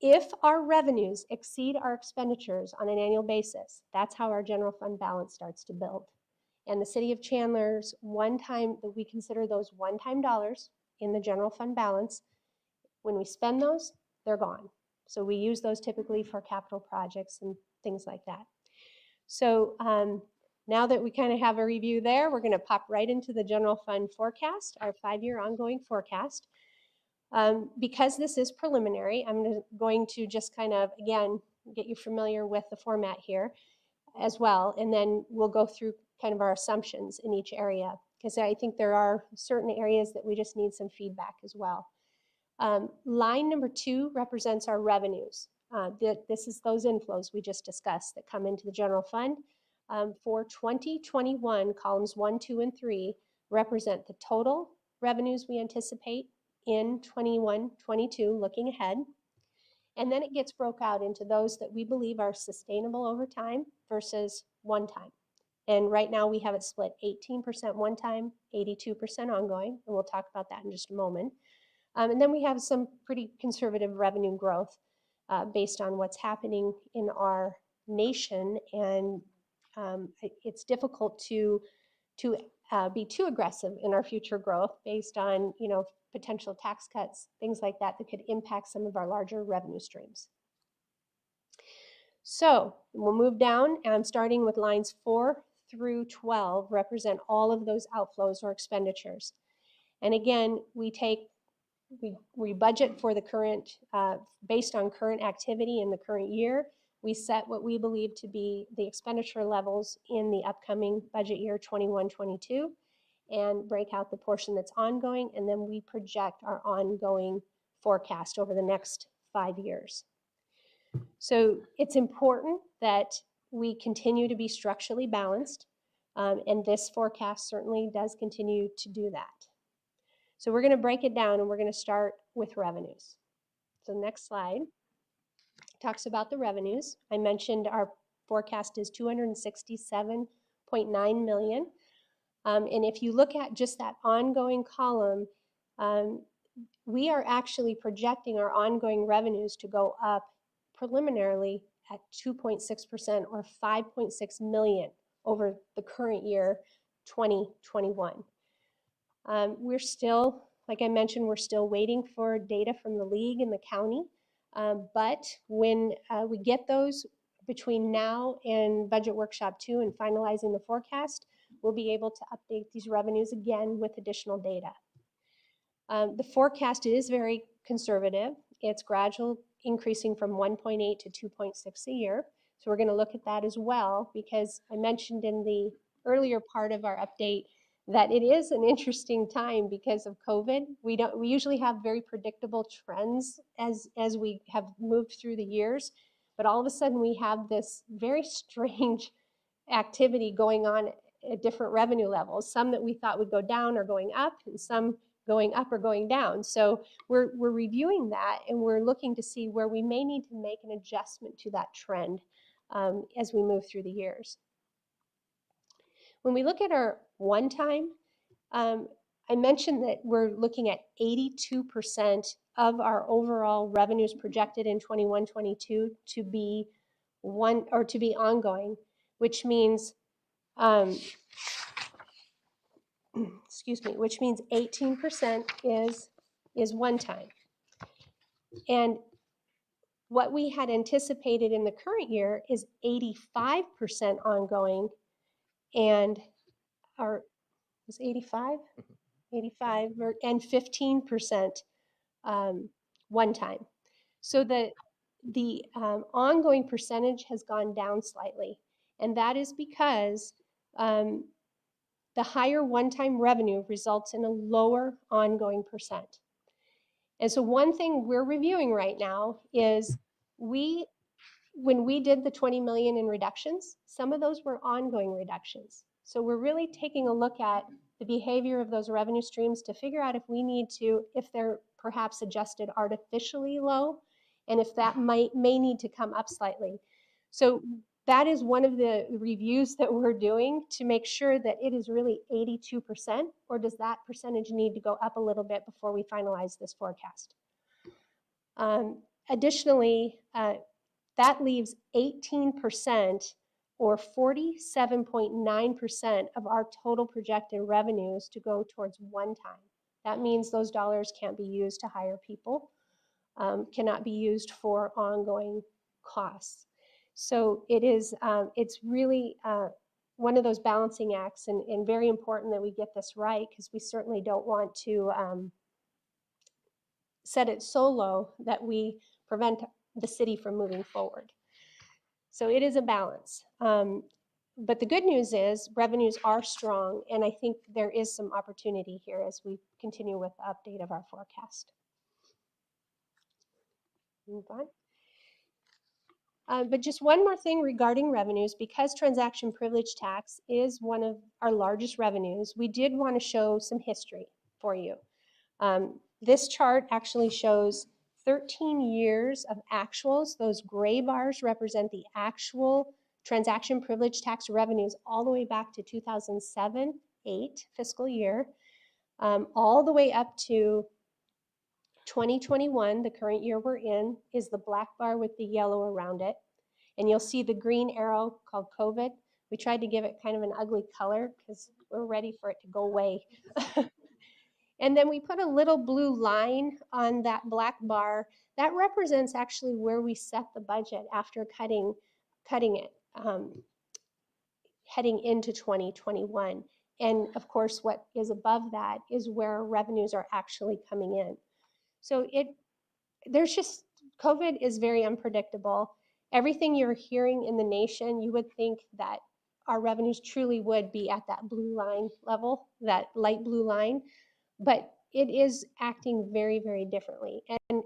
S2: If our revenues exceed our expenditures on an annual basis, that's how our general fund balance starts to build. And the city of Chandler's we consider those one-time dollars in the general fund balance. When we spend those, they're gone. So we use those typically for capital projects and things like that. So now that we kind of have a review there, we're going to pop right into the general fund forecast, our 5-year ongoing forecast. Because this is preliminary, I'm going to just kind of, again, get you familiar with the format here as well, and then we'll go through kind of our assumptions in each area, because I think there are certain areas that we just need some feedback as well. Line number 2 represents our revenues. This is those inflows we just discussed that come into the general fund. For 2021, columns 1, 2, and 3 represent the total revenues we anticipate in 21-22, looking ahead. And then it gets broke out into those that we believe are sustainable over time versus one time. And right now we have it split 18% one time, 82% ongoing, and we'll talk about that in just a moment. And then we have some pretty conservative revenue growth based on what's happening in our nation, and it's difficult to be too aggressive in our future growth based on potential tax cuts, things like that that could impact some of our larger revenue streams. So we'll move down, and I'm starting with lines 4 through 12 represent all of those outflows or expenditures. And again, we budget for the current, based on current activity in the current year. We set what we believe to be the expenditure levels in the upcoming budget year 21-22, and break out the portion that's ongoing, and then we project our ongoing forecast over the next 5 years. So it's important that we continue to be structurally balanced, and this forecast certainly does continue to do that. So we're going to break it down, and we're going to start with revenues. So next slide talks about the revenues. I mentioned our forecast is 267.9 million. And if you look at just that ongoing column, we are actually projecting our ongoing revenues to go up preliminarily at 2.6% or 5.6 million over the current year, 2021. We're still, like I mentioned, we're still waiting for data from the league and the county. But when we get those between now and Budget Workshop 2 and finalizing the forecast, we'll be able to update these revenues again with additional data. The forecast is very conservative. It's gradual increasing from 1.8 to 2.6 a year. So we're going to look at that as well, because I mentioned in the earlier part of our update that it is an interesting time because of COVID. We usually have very predictable trends as we have moved through the years, but all of a sudden we have this very strange activity going on at different revenue levels. Some that we thought would go down are going up, and some going up or going down. So we're reviewing that, and we're looking to see where we may need to make an adjustment to that trend as we move through the years. When we look at our one-time, I mentioned that we're looking at 82% of our overall revenues projected in 21-22 to be ongoing, which means excuse me, which means 18% is one time. And what we had anticipated in the current year is 85% ongoing, and our was 85 and 15% one time. So the ongoing percentage has gone down slightly, and that is because the higher one-time revenue results in a lower ongoing percent. And so one thing we're reviewing right now is when we did the 20 million in reductions, some of those were ongoing reductions. So we're really taking a look at the behavior of those revenue streams to figure out if they're perhaps adjusted artificially low, and if that may need to come up slightly. So that is one of the reviews that we're doing to make sure that it is really 82%, or does that percentage need to go up a little bit before we finalize this forecast? Additionally, that leaves 18% or 47.9% of our total projected revenues to go towards one time. That means those dollars can't be used to hire people, cannot be used for ongoing costs. So it's really one of those balancing acts, and very important that we get this right, because we certainly don't want to set it so low that we prevent the city from moving forward. So it is a balance. But the good news is revenues are strong, and I think there is some opportunity here as we continue with the update of our forecast. Move on. But just one more thing regarding revenues, because transaction privilege tax is one of our largest revenues, we did want to show some history for you. This chart actually shows 13 years of actuals. Those gray bars represent the actual transaction privilege tax revenues all the way back to 2007-8 fiscal year, all the way up to 2021, the current year we're in, is the black bar with the yellow around it. And you'll see the green arrow called COVID. We tried to give it kind of an ugly color because we're ready for it to go away. And then we put a little blue line on that black bar. That represents actually where we set the budget after cutting it, heading into 2021. And of course, what is above that is where revenues are actually coming in. So COVID is very unpredictable. Everything you're hearing in the nation, you would think that our revenues truly would be at that blue line level, that light blue line, but it is acting very, very differently. And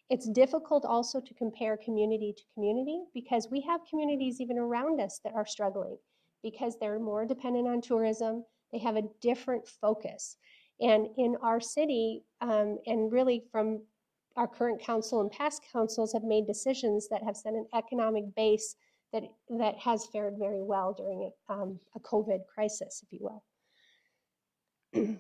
S2: it's difficult also to compare community to community because we have communities even around us that are struggling because they're more dependent on tourism. They have a different focus. And in our city, and really from our current council and past councils have made decisions that have set an economic base that has fared very well during a COVID crisis, if you will.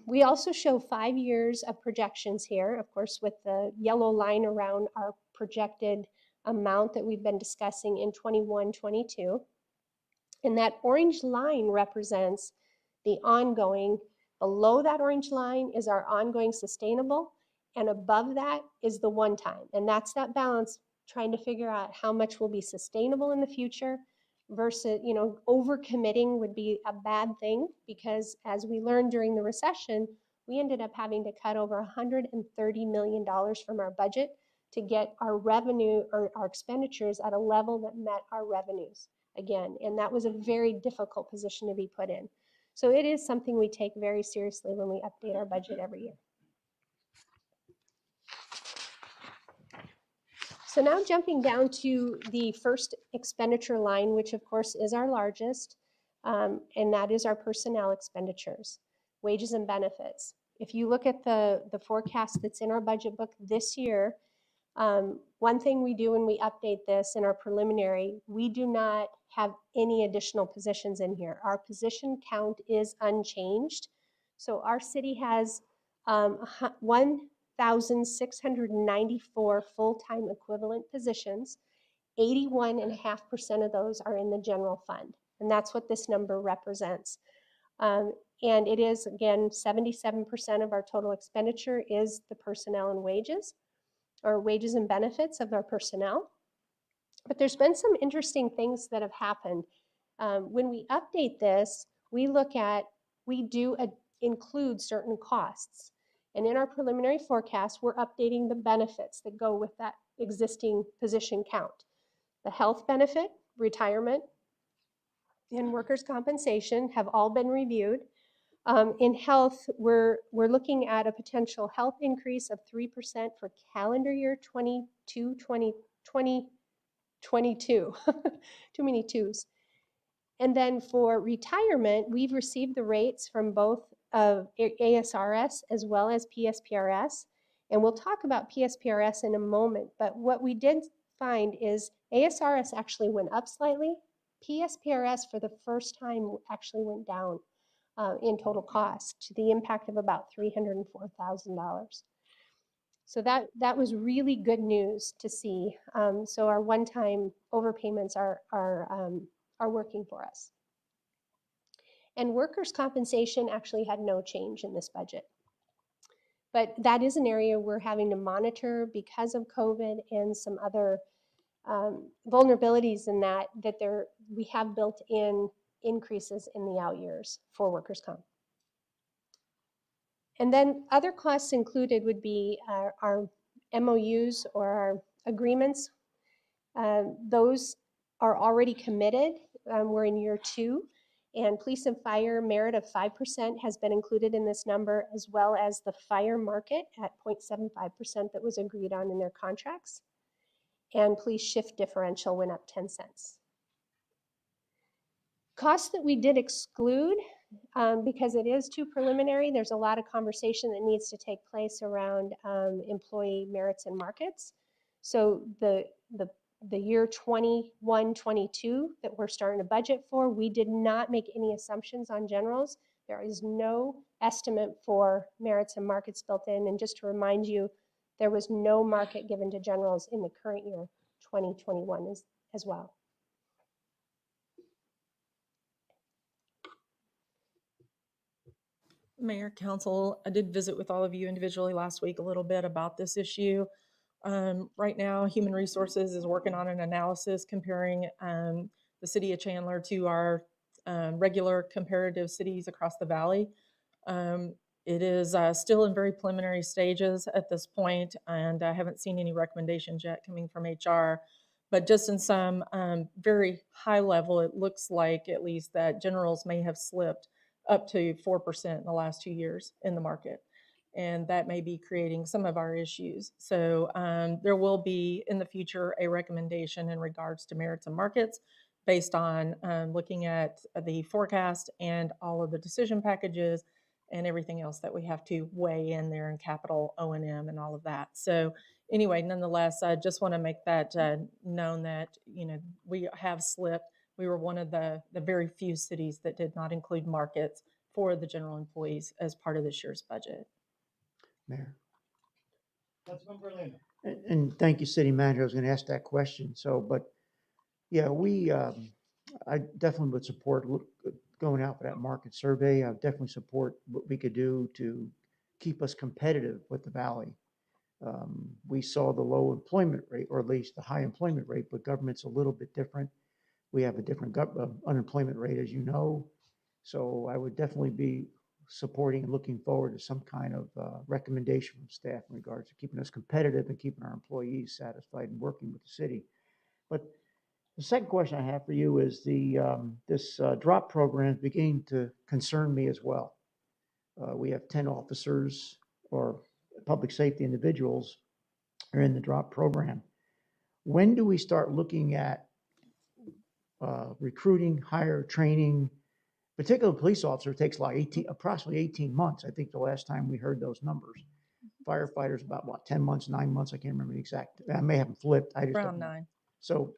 S2: We also show 5 years of projections here, of course, with the yellow line around our projected amount that we've been discussing in 21, 22. And that orange line represents the ongoing. Below that orange line is our ongoing sustainable, and above that is the one time. And that's that balance, trying to figure out how much will be sustainable in the future versus, overcommitting would be a bad thing because as we learned during the recession, we ended up having to cut over $130 million from our budget to get our revenue or our expenditures at a level that met our revenues again. And that was a very difficult position to be put in. So it is something we take very seriously when we update our budget every year. So now jumping down to the first expenditure line, which of course is our largest, and that is our personnel expenditures, wages and benefits. If you look at the forecast that's in our budget book this year, one thing we do when we update this in our preliminary, we do not have any additional positions in here. Our position count is unchanged. So our city has 1,694 full-time equivalent positions. 81.5% of those are in the general fund. And that's what this number represents. And it is, again, 77% of our total expenditure is the personnel and wages, or wages and benefits of our personnel. But there's been some interesting things that have happened. When we update this, we do include certain costs. And in our preliminary forecast, we're updating the benefits that go with that existing position count. The health benefit, retirement, and workers' compensation have all been reviewed. In health, we're looking at a potential health increase of 3% for calendar year 2022. Too many twos. And then for retirement, we've received the rates from both of ASRS as well as PSPRS. And we'll talk about PSPRS in a moment. But what we did find is ASRS actually went up slightly. PSPRS for the first time actually went down in total cost to the impact of about $304,000. So that was really good news to see. So our one-time overpayments are working for us. And workers' compensation actually had no change in this budget. But that is an area we're having to monitor because of COVID and some other vulnerabilities in that we have built in increases in the out years for workers' comp. And then other costs included would be our MOUs or our agreements. Those are already committed. We're in year 2. And police and fire merit of 5% has been included in this number, as well as the fire market at 0.75% that was agreed on in their contracts. And police shift differential went up 10 cents. Costs that we did exclude, because it is too preliminary, there's a lot of conversation that needs to take place around employee merits and markets. So the year 21-22 that we're starting to budget for, we did not make any assumptions on generals. There is no estimate for merits and markets built in. And just to remind you, there was no market given to generals in the current year, 2021 as well.
S3: Mayor, Council, I did visit with all of you individually last week a little bit about this issue. Right now, Human Resources is working on an analysis comparing the city of Chandler to our regular comparative cities across the valley. It is still in very preliminary stages at this point, and I haven't seen any recommendations yet coming from HR. But just in some very high level, it looks like at least that generals may have slipped up to 4% in the last 2 years in the market. And that may be creating some of our issues. So there will be in the future a recommendation in regards to merits and markets based on looking at the forecast and all of the decision packages and everything else that we have to weigh in there in capital O&M and all of that. So anyway, nonetheless, I just want to make that known that, we have slipped. We were one of the very few cities that did not include markets for the general employees as part of this year's budget.
S5: Mayor.
S1: Councilmember Orlando.
S5: And thank you, City Manager. I was going to ask that question. So, but yeah, I definitely would support going out for that market survey. I would definitely support what we could do to keep us competitive with the Valley. We saw the low employment rate, or at least the high employment rate, but government's a little bit different. We have a different unemployment rate, as you know. So I would definitely be supporting and looking forward to some kind of recommendation from staff in regards to keeping us competitive and keeping our employees satisfied and working with the city. But the second question I have for you is this drop program is beginning to concern me as well. We have 10 officers or public safety individuals are in the drop program. When do we start looking at recruiting, hire, training? Particular police officer takes like approximately 18 months. I think the last time we heard those numbers. Firefighters about what, 10 months, 9 months? I can't remember the exact. I may have them flipped. I just
S3: Around 9.
S5: So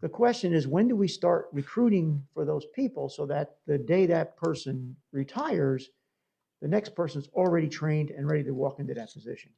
S5: the question is, when do we start recruiting for those people so that the day that person retires, the next person's already trained and ready to walk into that position?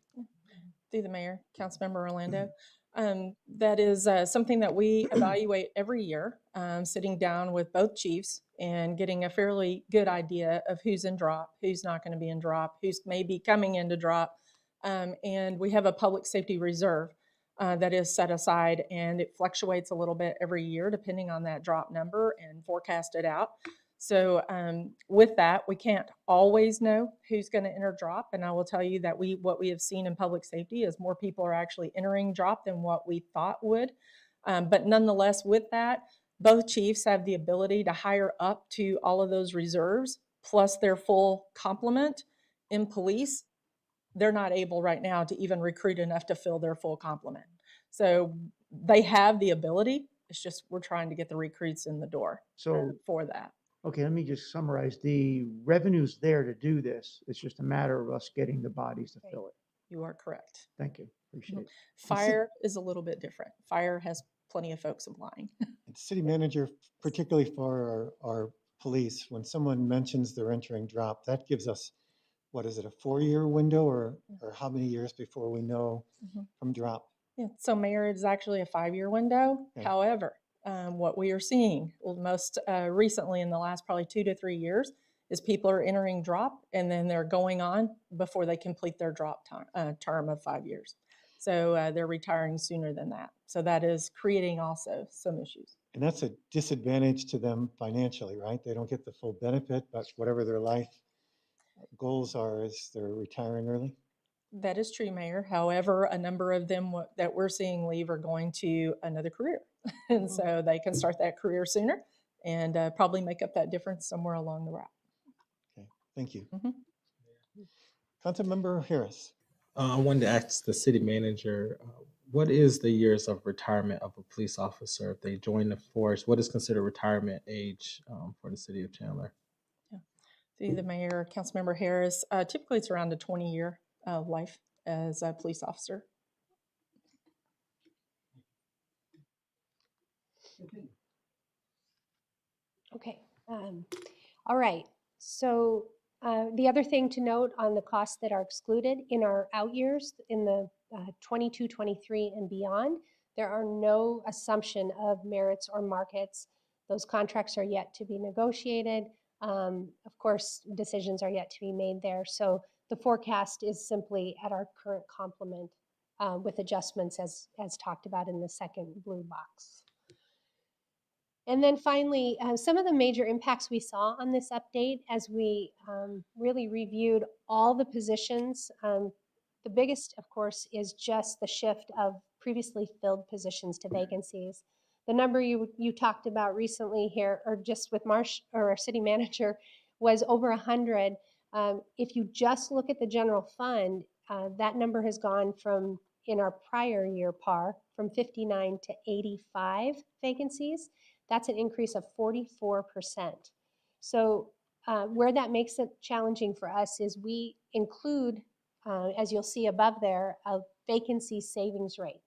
S3: Through the mayor, Councilmember Orlando. That is something that we evaluate every year, sitting down with both chiefs and getting a fairly good idea of who's in drop, who's not going to be in drop, who's maybe coming into drop. And we have a public safety reserve that is set aside, and it fluctuates a little bit every year depending on that drop number and forecasted out. So with that, we can't always know who's going to enter drop. And I will tell you that what we have seen in public safety is more people are actually entering drop than what we thought would. But nonetheless, with that, both chiefs have the ability to hire up to all of those reserves plus their full complement. In police, they're not able right now to even recruit enough to fill their full complement. So they have the ability. It's just we're trying to get the recruits in the door for that.
S5: Okay, let me just summarize. The revenue's there to do this. It's just a matter of us getting the bodies to fill it.
S3: You are correct.
S5: Thank you. Appreciate it.
S3: Fire is a little bit different. Fire has plenty of folks applying.
S8: City manager, particularly for our police, when someone mentions they're entering drop, that gives us, what is it, a 4-year window or how many years before we know from drop?
S3: Yeah, so mayor, it's actually a 5-year window.
S8: Okay.
S3: However, what we are seeing most recently in the last probably 2 to 3 years is people are entering drop and then they're going on before they complete their drop term of 5 years. So they're retiring sooner than that. So that is creating also some issues.
S8: And that's a disadvantage to them financially, right? They don't get the full benefit, but whatever their life goals are, is they're retiring early?
S3: That is true, Mayor. However, a number of them that we're seeing leave are going to another career. And so they can start that career sooner and probably make up that difference somewhere along the route.
S8: Okay, thank you. Councilmember Harris.
S9: I wanted to ask the city manager, what is the years of retirement of a police officer if they join the force? What is considered retirement age for the city of Chandler?
S3: Yeah. Through the mayor, Councilmember Harris, typically it's around a 20-year life as a police officer.
S2: Okay. All right. So the other thing to note on the costs that are excluded in our out years, in the 22, 23 and beyond, there are no assumption of merits or markets. Those contracts are yet to be negotiated. Of course, decisions are yet to be made there. So the forecast is simply at our current complement with adjustments as talked about in the second blue box. And then finally, some of the major impacts we saw on this update as we really reviewed all the positions. The biggest, of course, is just the shift of previously filled positions to vacancies. The number you talked about recently here, or just with Marsh or our city manager, was over 100. If you just look at the general fund, that number has gone from, in our prior year PAR, from 59 to 85 vacancies. That's an increase of 44%. So where that makes it challenging for us is we include, as you'll see above there, a vacancy savings rate.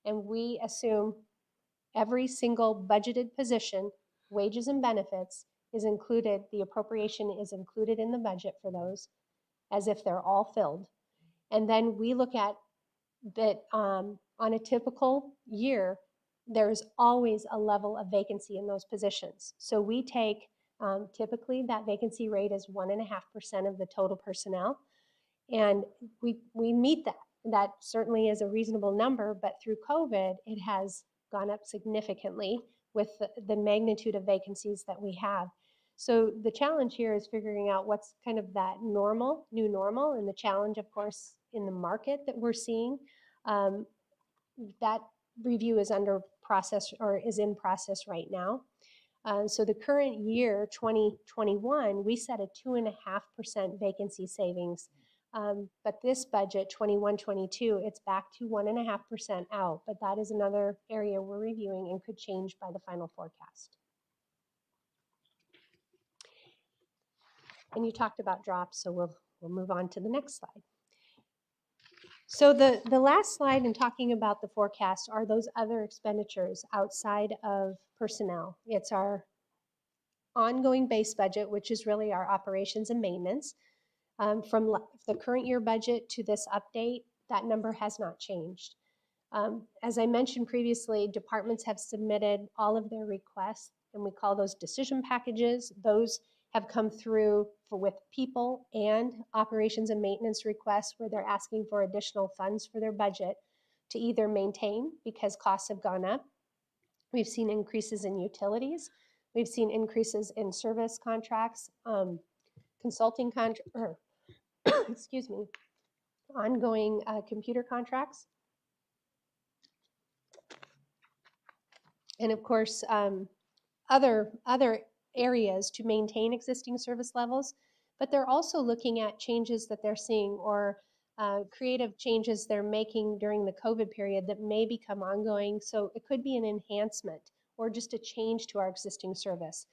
S2: And we assume every single budgeted position, wages and benefits, is included, the appropriation is included in the budget for those as if they're all filled. And then we look at that on a typical year, there's always a level of vacancy in those positions. So we take, typically that vacancy rate is 1.5% of the total personnel. And we meet that. That certainly is a reasonable number, but through COVID, it has gone up significantly with the magnitude of vacancies that we have. So the challenge here is figuring out what's kind of that normal, new normal, and the challenge, of course, in the market that we're seeing. That review is under process or is in process right now. So the current year, 2021, we set a 2.5% vacancy savings. But this budget, 21-22, it's back to 1.5% out. But that is another area we're reviewing and could change by the final forecast. And you talked about drops, so we'll move on to the next slide. So the last slide in talking about the forecast are those other expenditures outside of personnel. It's our ongoing base budget, which is really our operations and maintenance. From the current year budget to this update, that number has not changed. As I mentioned previously, departments have submitted all of their requests, and we call those decision packages. Those have come through with people and operations and maintenance requests where they're asking for additional funds for their budget to either maintain because costs have gone up. We've seen increases in utilities. We've seen increases in service contracts, consulting excuse me, ongoing computer contracts. And of course, other areas to maintain existing service levels, but they're also looking at changes that they're seeing or creative changes they're making during the COVID period that may become ongoing. So it could be an enhancement or just a change to our existing service.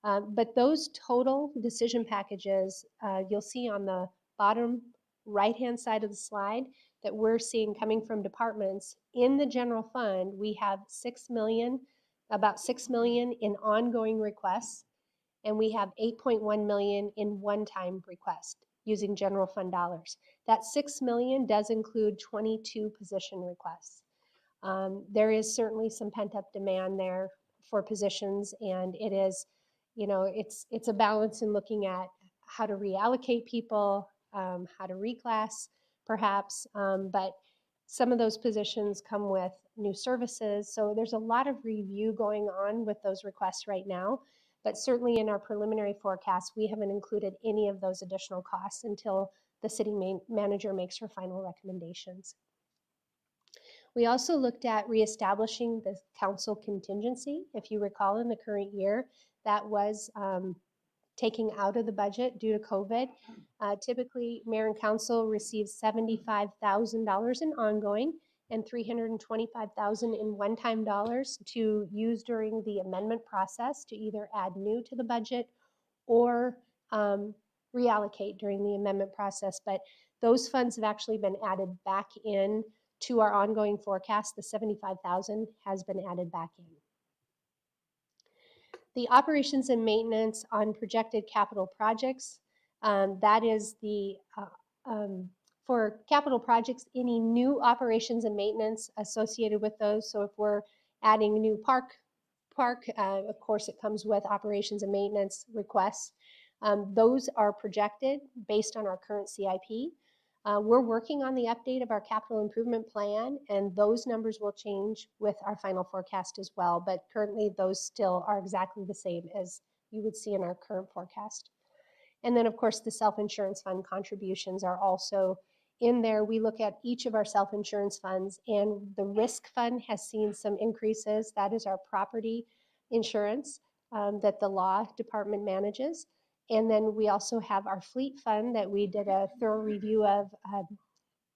S2: But those total decision packages, you'll see on the bottom right-hand side of the slide that we're seeing coming from departments. In the general fund, we have about 6 million in ongoing requests, and we have 8.1 million in one-time requests using general fund dollars. That 6 million does include 22 position requests. There is certainly some pent-up demand there for positions, and it is, you know, it's a balance in looking at how to reallocate people, how to reclass perhaps, but some of those positions come with new services. So there's a lot of review going on with those requests right now, but certainly in our preliminary forecast, we haven't included any of those additional costs until the city manager makes her final recommendations. We also looked at reestablishing the council contingency. If you recall, in the current year, that was taking out of the budget due to COVID. Typically, mayor and council receives $75,000 in ongoing and $325,000 in one-time dollars to use during the amendment process to either add new to the budget or reallocate during the amendment process. But those funds have actually been added back in to our ongoing forecast. The $75,000 has been added back in. The operations and maintenance on projected capital projects, that is the, for capital projects, any new operations and maintenance associated with those. So if we're adding a new park, of course it comes with operations and maintenance requests. Those are projected based on our current CIP. We're working on the update of our capital improvement plan, and those numbers will change with our final forecast as well. But currently, those still are exactly the same as you would see in our current forecast. And then, of course, the self-insurance fund contributions are also in there, we look at each of our self-insurance funds, and the risk fund has seen some increases. That is our property insurance that the law department manages. And then we also have our fleet fund that we did a thorough review of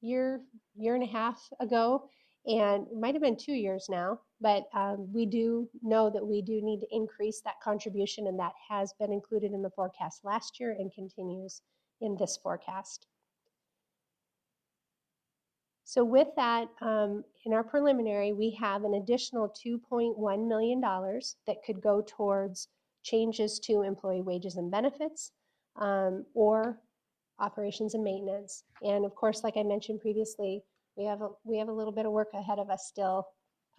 S2: year and a half ago, and it might have been 2 years now, but we do know that we do need to increase that contribution, and that has been included in the forecast last year and continues in this forecast. So with that, in our preliminary, we have an additional $2.1 million that could go towards changes to employee wages and benefits, or operations and maintenance. And of course, like I mentioned previously, we have a little bit of work ahead of us still,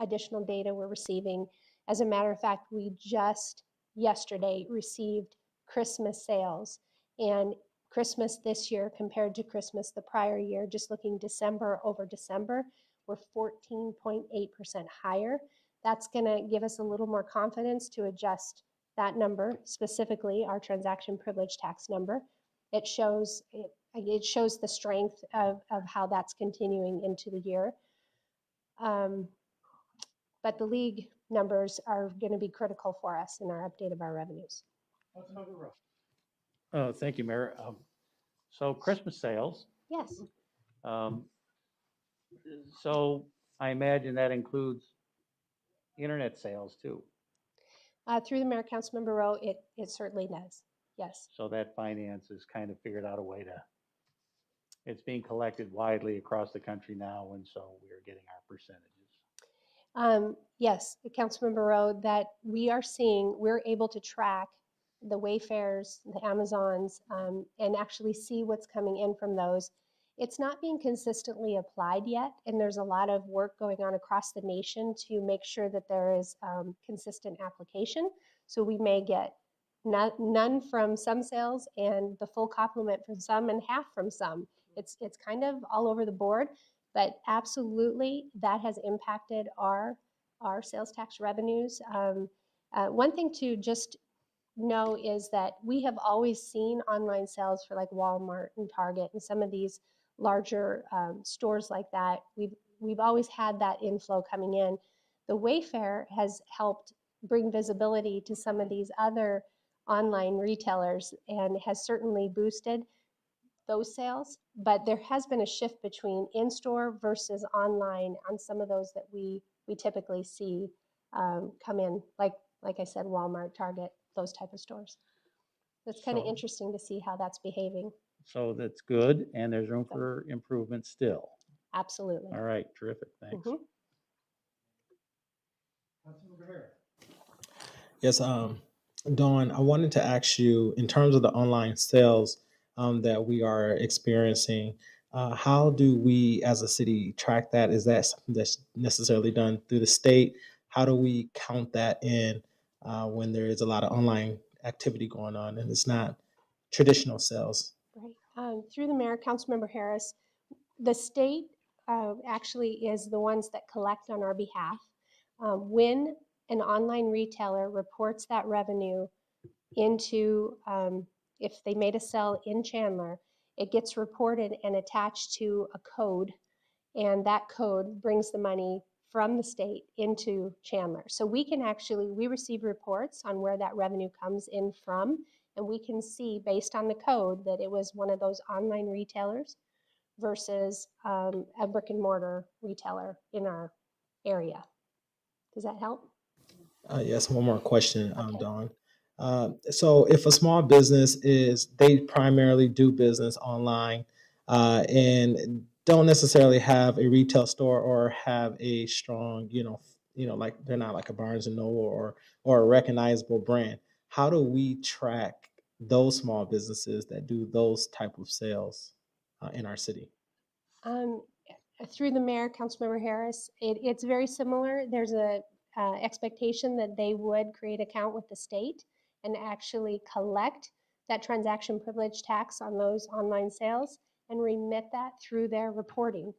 S2: additional data we're receiving. As a matter of fact, we just yesterday received Christmas sales, and Christmas this year compared to Christmas the prior year, just looking December over December, we're 14.8% higher. That's going to give us a little more confidence to adjust that number, specifically our transaction privilege tax number. It shows the strength of how that's continuing into the year. But the league numbers are going to be critical for us in our update of our revenues.
S1: Let's have a rough.
S7: Oh, thank you, Mayor. So Christmas sales.
S2: Yes.
S7: So I imagine that includes internet sales too.
S2: Through the mayor, councilmember Rowe, it certainly does. Yes.
S7: So that finance has kind of figured out a way to, it's being collected widely across the country now, and so we're getting our percentages.
S2: Yes, councilmember Rowe, that we are seeing, we're able to track the Wayfairs, the Amazons, and actually see what's coming in from those. It's not being consistently applied yet, and there's a lot of work going on across the nation to make sure that there is consistent application. So we may get none from some sales and the full complement from some and half from some. It's kind of all over the board, but absolutely that has impacted our sales tax revenues. One thing to just know is that we have always seen online sales for like Walmart and Target and some of these larger stores like that. We've always had that inflow coming in. The Wayfair has helped bring visibility to some of these other online retailers and has certainly boosted those sales, but there has been a shift between in-store versus online on some of those that we typically see come in, like I said, Walmart, Target, those type of stores. It's kind of
S7: So-
S2: interesting to see how that's behaving.
S7: So that's good, and there's room for improvement still.
S2: Absolutely.
S7: All right, terrific, thanks.
S2: Mhm.
S1: Councilmember Harris.
S9: Yes, Dawn, I wanted to ask you, in terms of the online sales that we are experiencing, how do we as a city track that? Is that something that's necessarily done through the state? How do we count that in when there is a lot of online activity going on and it's not traditional sales?
S2: Right. Through the mayor, Councilmember Harris, the state actually is the ones that collect on our behalf. When an online retailer reports that revenue into, if they made a sale in Chandler, it gets reported and attached to a code, and that code brings the money from the state into Chandler. So we can actually, we receive reports on where that revenue comes in from, and we can see based on the code that it was one of those online retailers versus a brick and mortar retailer in our area. Does that help?
S9: Yes, one more question,
S2: Okay.
S9: Dawn. So if a small business they primarily do business online and don't necessarily have a retail store or have a strong, like they're not like a Barnes and Noble or a recognizable brand, how do we track those small businesses that do those type of sales in our city?
S2: Through the mayor, Councilmember Harris, it's very similar. There's a expectation that they would create an account with the state and actually collect that transaction privilege tax on those online sales and remit that through their reporting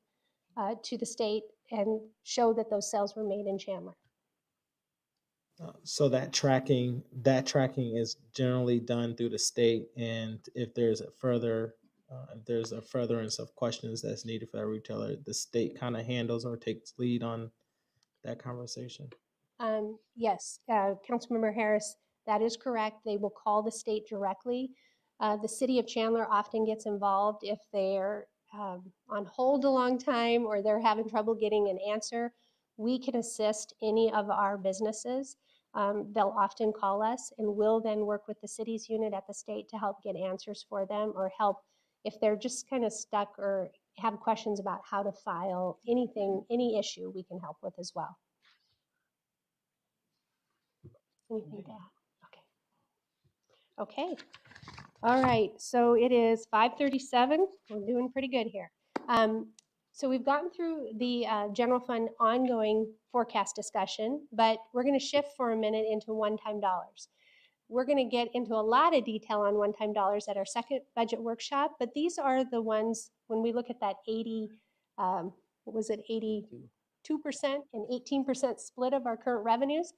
S2: to the state and show that those sales were made in Chandler.
S9: So that tracking is generally done through the state, and if there's a further if there's a furtherance of questions that's needed for that retailer, the state kind of handles or takes lead on that conversation.
S2: Yes, Councilmember Harris, that is correct. They will call the state directly. The city of Chandler often gets involved if they're on hold a long time or they're having trouble getting an answer. We can assist any of our businesses. They'll often call us and we'll then work with the city's unit at the state to help get answers for them or help if they're just kind of stuck or have questions about how to file anything, any issue we can help with as well. Anything to add? Okay. Okay. All right. So it is 5:37. We're doing pretty good here. So we've gotten through the general fund ongoing forecast discussion, but we're going to shift for a minute into one-time dollars. We're going to get into a lot of detail on one-time dollars at our second budget workshop, but these are the ones when we look at that 80, what was it, 82% and 18% split of our current revenues,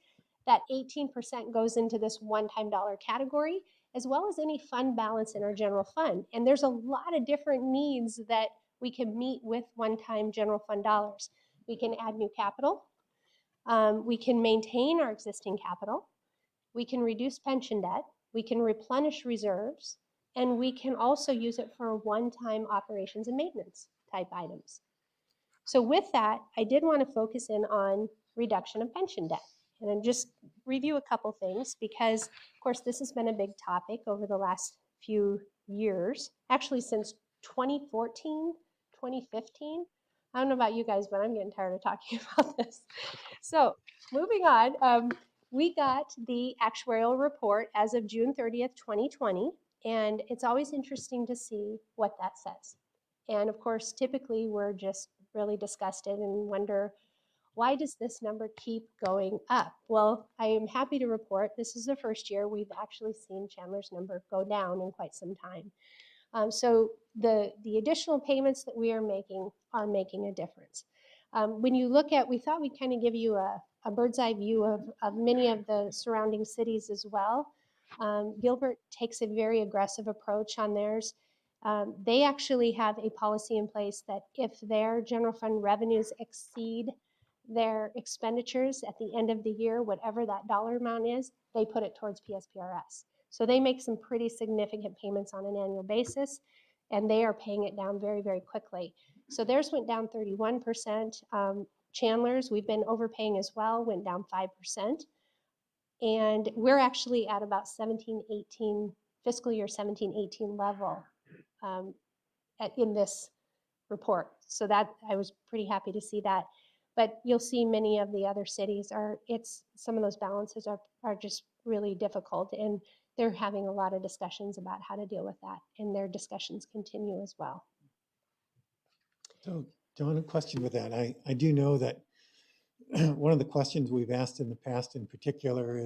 S2: that 18% goes into this one-time dollar category, as well as any fund balance in our general fund. And there's a lot of different needs that we can meet with one-time general fund dollars. We can add new capital. We can maintain our existing capital. We can reduce pension debt. We can replenish reserves. And we can also use it for one-time operations and maintenance type items. So with that, I did want to focus in on reduction of pension debt. And then just review a couple things because, of course, this has been a big topic over the last few years, actually since 2014, 2015. I don't know about you guys, but I'm getting tired of talking about this. So moving on, we got the actuarial report as of June 30th, 2020, and it's always interesting to see what that says. And of course, typically we're just really disgusted and wonder, why does this number keep going up? Well, I am happy to report this is the first year we've actually seen Chandler's number go down in quite some time. So the additional payments that we are making a difference. When you look at, we thought we'd kind of give you a bird's eye view of many of the surrounding cities as well. Gilbert takes a very aggressive approach on theirs. They actually have a policy in place that if their general fund revenues exceed their expenditures at the end of the year, whatever that dollar amount is, they put it towards PSPRS. So they make some pretty significant payments on an annual basis, and they are paying it down very, very quickly. So theirs went down 31%. Chandler's, we've been overpaying as well, went down 5%. And we're actually at about 17-18, fiscal year 17-18 level in this report. So that, I was pretty happy to see that. But you'll see many of the other cities some of those balances are just really difficult, and they're having a lot of discussions about how to deal with that, and their discussions continue as well.
S8: So, John, a question with that. I do know that one of the questions we've asked in the past in particular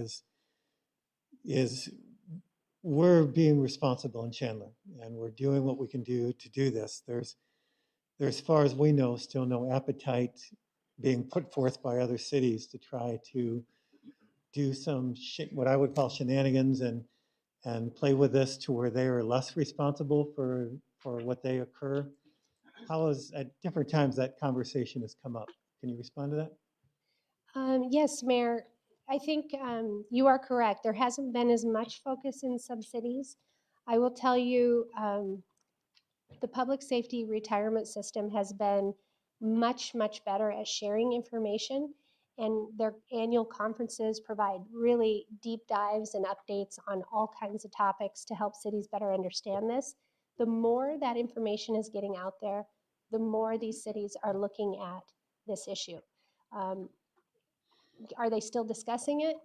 S8: is we're being responsible in Chandler, and we're doing what we can do to do this. There's as far as we know, still no appetite being put forth by other cities to try to do some what I would call shenanigans and play with this to where they are less responsible for what they occur. How is at different times that conversation has come up? Can you respond to that?
S2: Yes, Mayor. I think you are correct. There hasn't been as much focus in some cities. I will tell you, the public safety retirement system has been much, much better at sharing information, and their annual conferences provide really deep dives and updates on all kinds of topics to help cities better understand this. The more that information is getting out there, the more these cities are looking at this issue. Are they still discussing it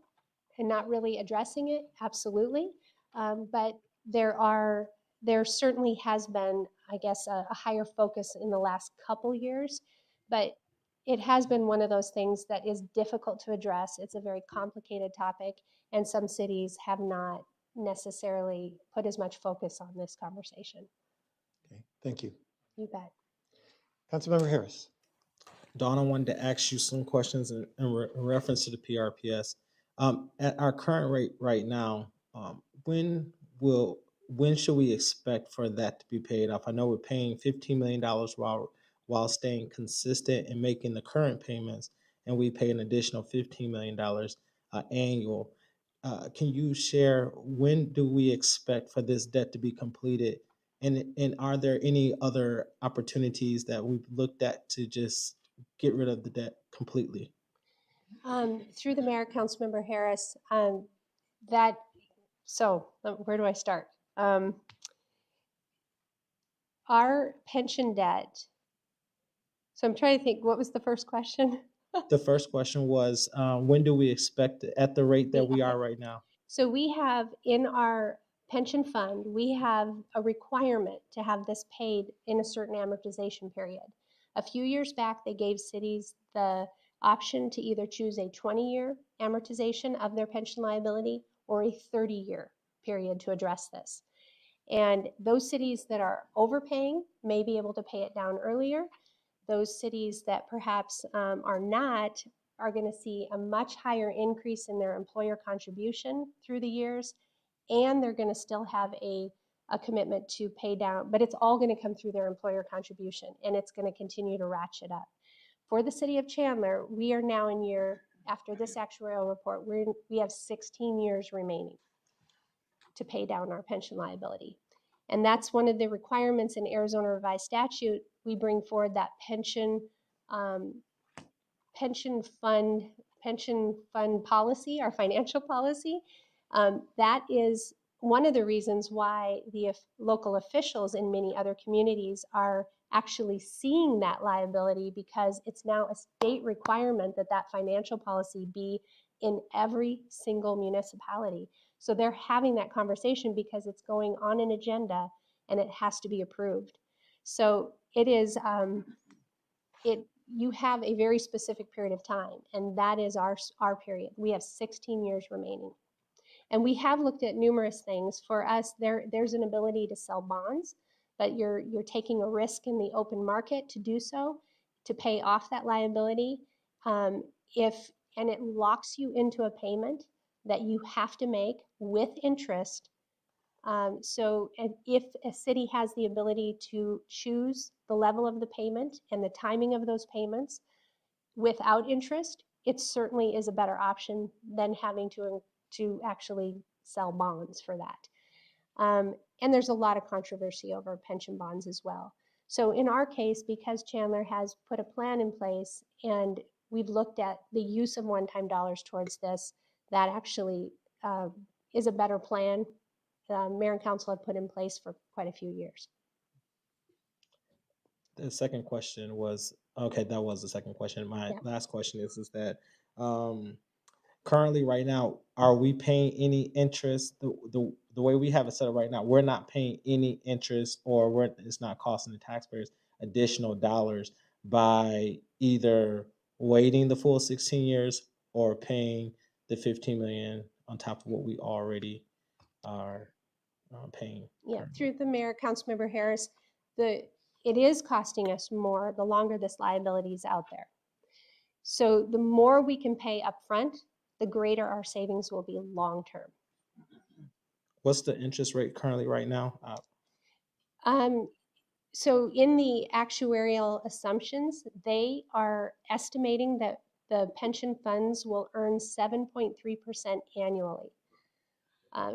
S2: and not really addressing it? Absolutely. But there certainly has been, I guess, a higher focus in the last couple years, but it has been one of those things that is difficult to address. It's a very complicated topic, and some cities have not necessarily put as much focus on this conversation.
S8: Okay, thank you.
S2: You bet.
S8: Councilmember Harris.
S9: Dawn, I wanted to ask you some questions in reference to the PRPS. At our current rate right now, when will when should we expect for that to be paid off? I know we're paying $15 million while staying consistent and making the current payments, and we pay an additional $15 million annual. Can you share when do we expect for this debt to be completed? And are there any other opportunities that we've looked at to just get rid of the debt completely?
S2: Through the mayor, Councilmember Harris, where do I start? Our pension debt. So I'm trying to think, what was the first question?
S9: The first question was, when do we expect it at the rate that we
S2: Okay.
S9: are right now?
S2: So we have in our pension fund, we have a requirement to have this paid in a certain amortization period. A few years back, they gave cities the option to either choose a 20-year amortization of their pension liability or a 30-year period to address this. And those cities that are overpaying may be able to pay it down earlier. Those cities that perhaps are not are going to see a much higher increase in their employer contribution through the years, and they're going to still have a commitment to pay down, but it's all going to come through their employer contribution, and it's going to continue to ratchet up. For the city of Chandler, we are now in year, after this actuarial report, we have 16 years remaining to pay down our pension liability. And that's one of the requirements in Arizona revised statute. We bring forward that pension fund policy, our financial policy. That is one of the reasons why the local officials in many other communities are actually seeing that liability, because it's now a state requirement that that financial policy be in every single municipality. So they're having that conversation because it's going on an agenda and it has to be approved. So it is, you have a very specific period of time, and that is our period. We have 16 years remaining. And we have looked at numerous things. For us, there's an ability to sell bonds, but you're taking a risk in the open market to do so, to pay off that liability. And it locks you into a payment that you have to make with interest. So if a city has the ability to choose the level of the payment and the timing of those payments without interest, it certainly is a better option than having to actually sell bonds for that. And there's a lot of controversy over pension bonds as well. So in our case, because Chandler has put a plan in place and we've looked at the use of one-time dollars towards this, that actually is a better plan. Mayor and council have put in place for quite a few years.
S9: The second question was, okay, that was the second question. My last question is that currently right now, are we paying any interest? The way we have it set up right now, we're not paying any interest, or it's not costing the taxpayers additional dollars by either waiting the full 16 years or paying the 15 million on top of what we already are paying.
S2: Yeah,
S9: currently.
S2: through the mayor, Councilmember Harris, it is costing us more the longer this liability is out there. So the more we can pay upfront, the greater our savings will be long term.
S9: What's the interest rate currently right now?
S2: So in the actuarial assumptions, they are estimating that the pension funds will earn 7.3% annually.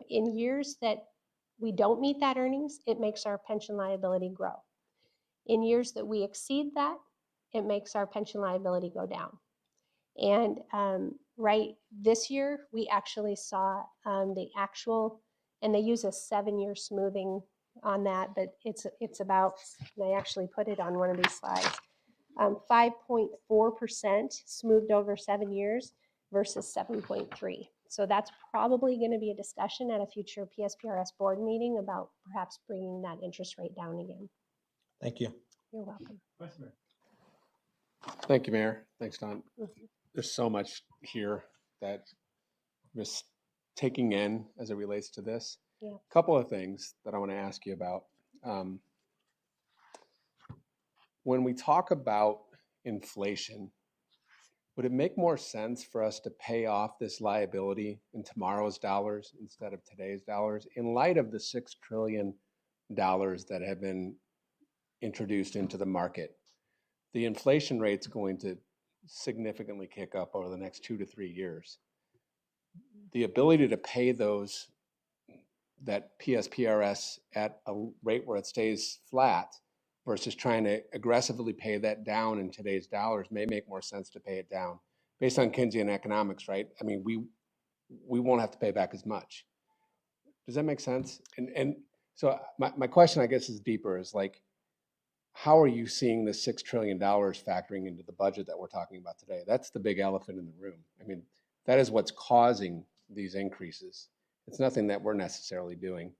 S2: In years that we don't meet that earnings, it makes our pension liability grow. In years that we exceed that, it makes our pension liability go down. And right this year, we actually saw the actual, and they use a 7-year smoothing on that, but it's about, they actually put it on one of these slides, 5.4% smoothed over 7 years versus 7.3. So that's probably going to be a discussion at a future PSPRS board meeting about perhaps bringing that interest rate down again.
S9: Thank you.
S2: You're welcome.
S6: Thank you, Mayor. Thanks, Don. There's so much here that I'm just taking in as it relates to this.
S2: Yeah.
S6: A couple of things that I want to ask you about. When we talk about inflation, would it make more sense for us to pay off this liability in tomorrow's dollars instead of today's dollars in light of the $6 trillion that have been introduced into the market? The inflation rate's going to significantly kick up over the next 2 to 3 years. The ability to pay that PSPRS at a rate where it stays flat versus trying to aggressively pay that down in today's dollars may make more sense to pay it down based on Keynesian economics, right? I mean, we won't have to pay back as much. Does that make sense? And so my question, I guess, is deeper, is like, how are you seeing the $6 trillion factoring into the budget that we're talking about today? That's the big elephant in the room. I mean, that is what's causing these increases. It's nothing that we're necessarily doing.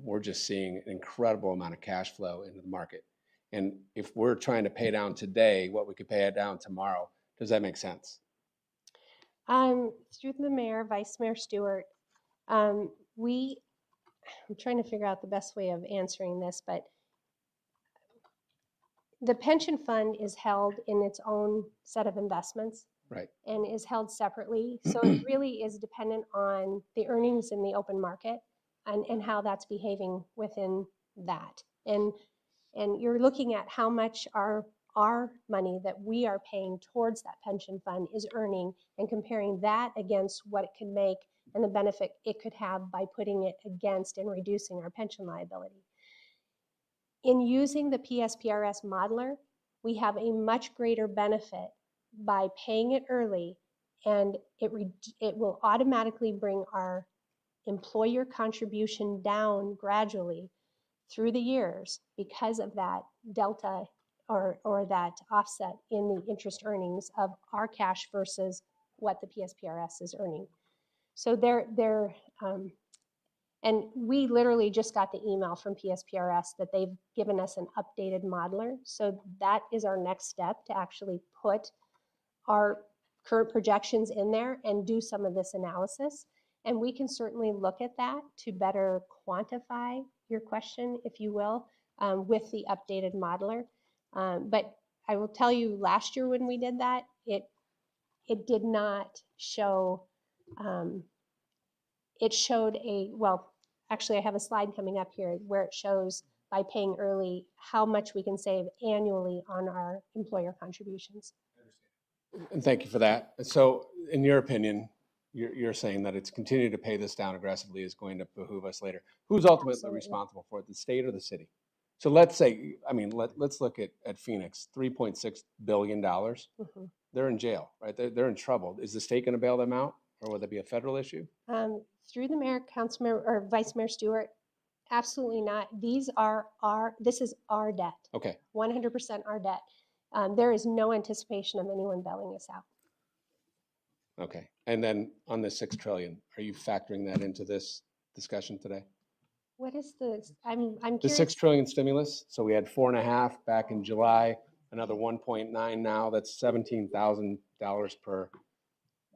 S6: We're just seeing an incredible amount of cash flow into the market. And if we're trying to pay down today what we could pay it down tomorrow, does that make sense?
S2: Through the mayor, Vice Mayor Stewart, I'm trying to figure out the best way of answering this, but the pension fund is held in its own set of investments.
S6: Right.
S2: And is held separately. So it really is dependent on the earnings in the open market and how that's behaving within that. And you're looking at how much our money that we are paying towards that pension fund is earning and comparing that against what it can make and the benefit it could have by putting it against and reducing our pension liability. In using the PSPRS modeler, we have a much greater benefit by paying it early, and it will automatically bring our employer contribution down gradually through the years because of that delta or that offset in the interest earnings of our cash versus what the PSPRS is earning. So and we literally just got the email from PSPRS that they've given us an updated modeler. So that is our next step, to actually put our current projections in there and do some of this analysis. And we can certainly look at that to better quantify your question, if you will, with the updated modeler. But I will tell you, last year when we did that, it did not show, it showed actually I have a slide coming up here where it shows by paying early how much we can save annually on our employer contributions.
S6: And thank you for that. So in your opinion, you're saying that it's continue to pay this down aggressively is going to behoove us later. Who's ultimately
S2: Absolutely.
S6: responsible for it, the state or the city? So let's say, I mean, let's look at Phoenix, $3.6 billion.
S2: Mm-hmm.
S6: They're in jail, right? They're in trouble. Is the state going to bail them out, or would that be a federal issue?
S2: Through the mayor, councilman, or Vice Mayor Stewart, absolutely not. This is our debt.
S6: Okay.
S2: 100% our debt. There is no anticipation of anyone bailing us out.
S6: Okay. And then on the $6 trillion, are you factoring that into this discussion today?
S2: What is the, I'm
S6: The
S2: curious.
S6: $6 trillion stimulus. So we had 4.5 back in July, another 1.9 now. That's $17,000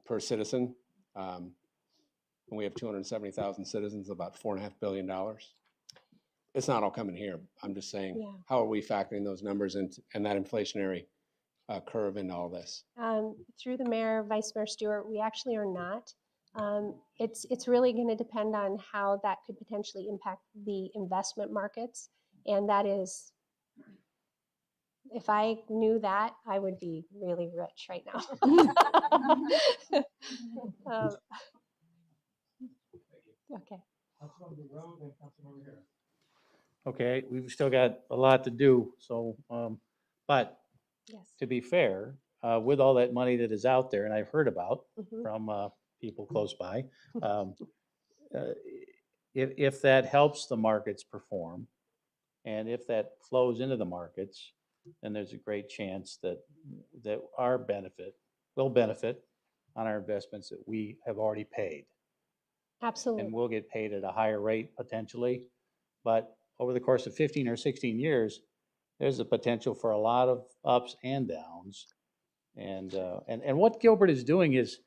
S6: per citizen. And we have 270,000 citizens, about $4.5 billion. It's not all coming here. I'm just saying,
S2: Yeah.
S6: How are we factoring those numbers into and that inflationary curve into all this?
S2: Through the mayor, Vice Mayor Stewart, we actually are not. It's really going to depend on how that could potentially impact the investment markets. And that is, if I knew that, I would be really rich right now. Okay.
S7: Okay, we've still got a lot to do, so, but
S2: Yes.
S7: to be fair, with all that money that is out there, and I've heard about
S2: Mhm.
S7: from people close by, if that helps the markets perform, and if that flows into the markets, then there's a great chance that our benefit will benefit on our investments that we have already paid.
S2: Absolutely.
S7: And we'll get paid at a higher rate potentially. But over the course of 15 or 16 years, there's a potential for a lot of ups and downs. And what Gilbert is doing is,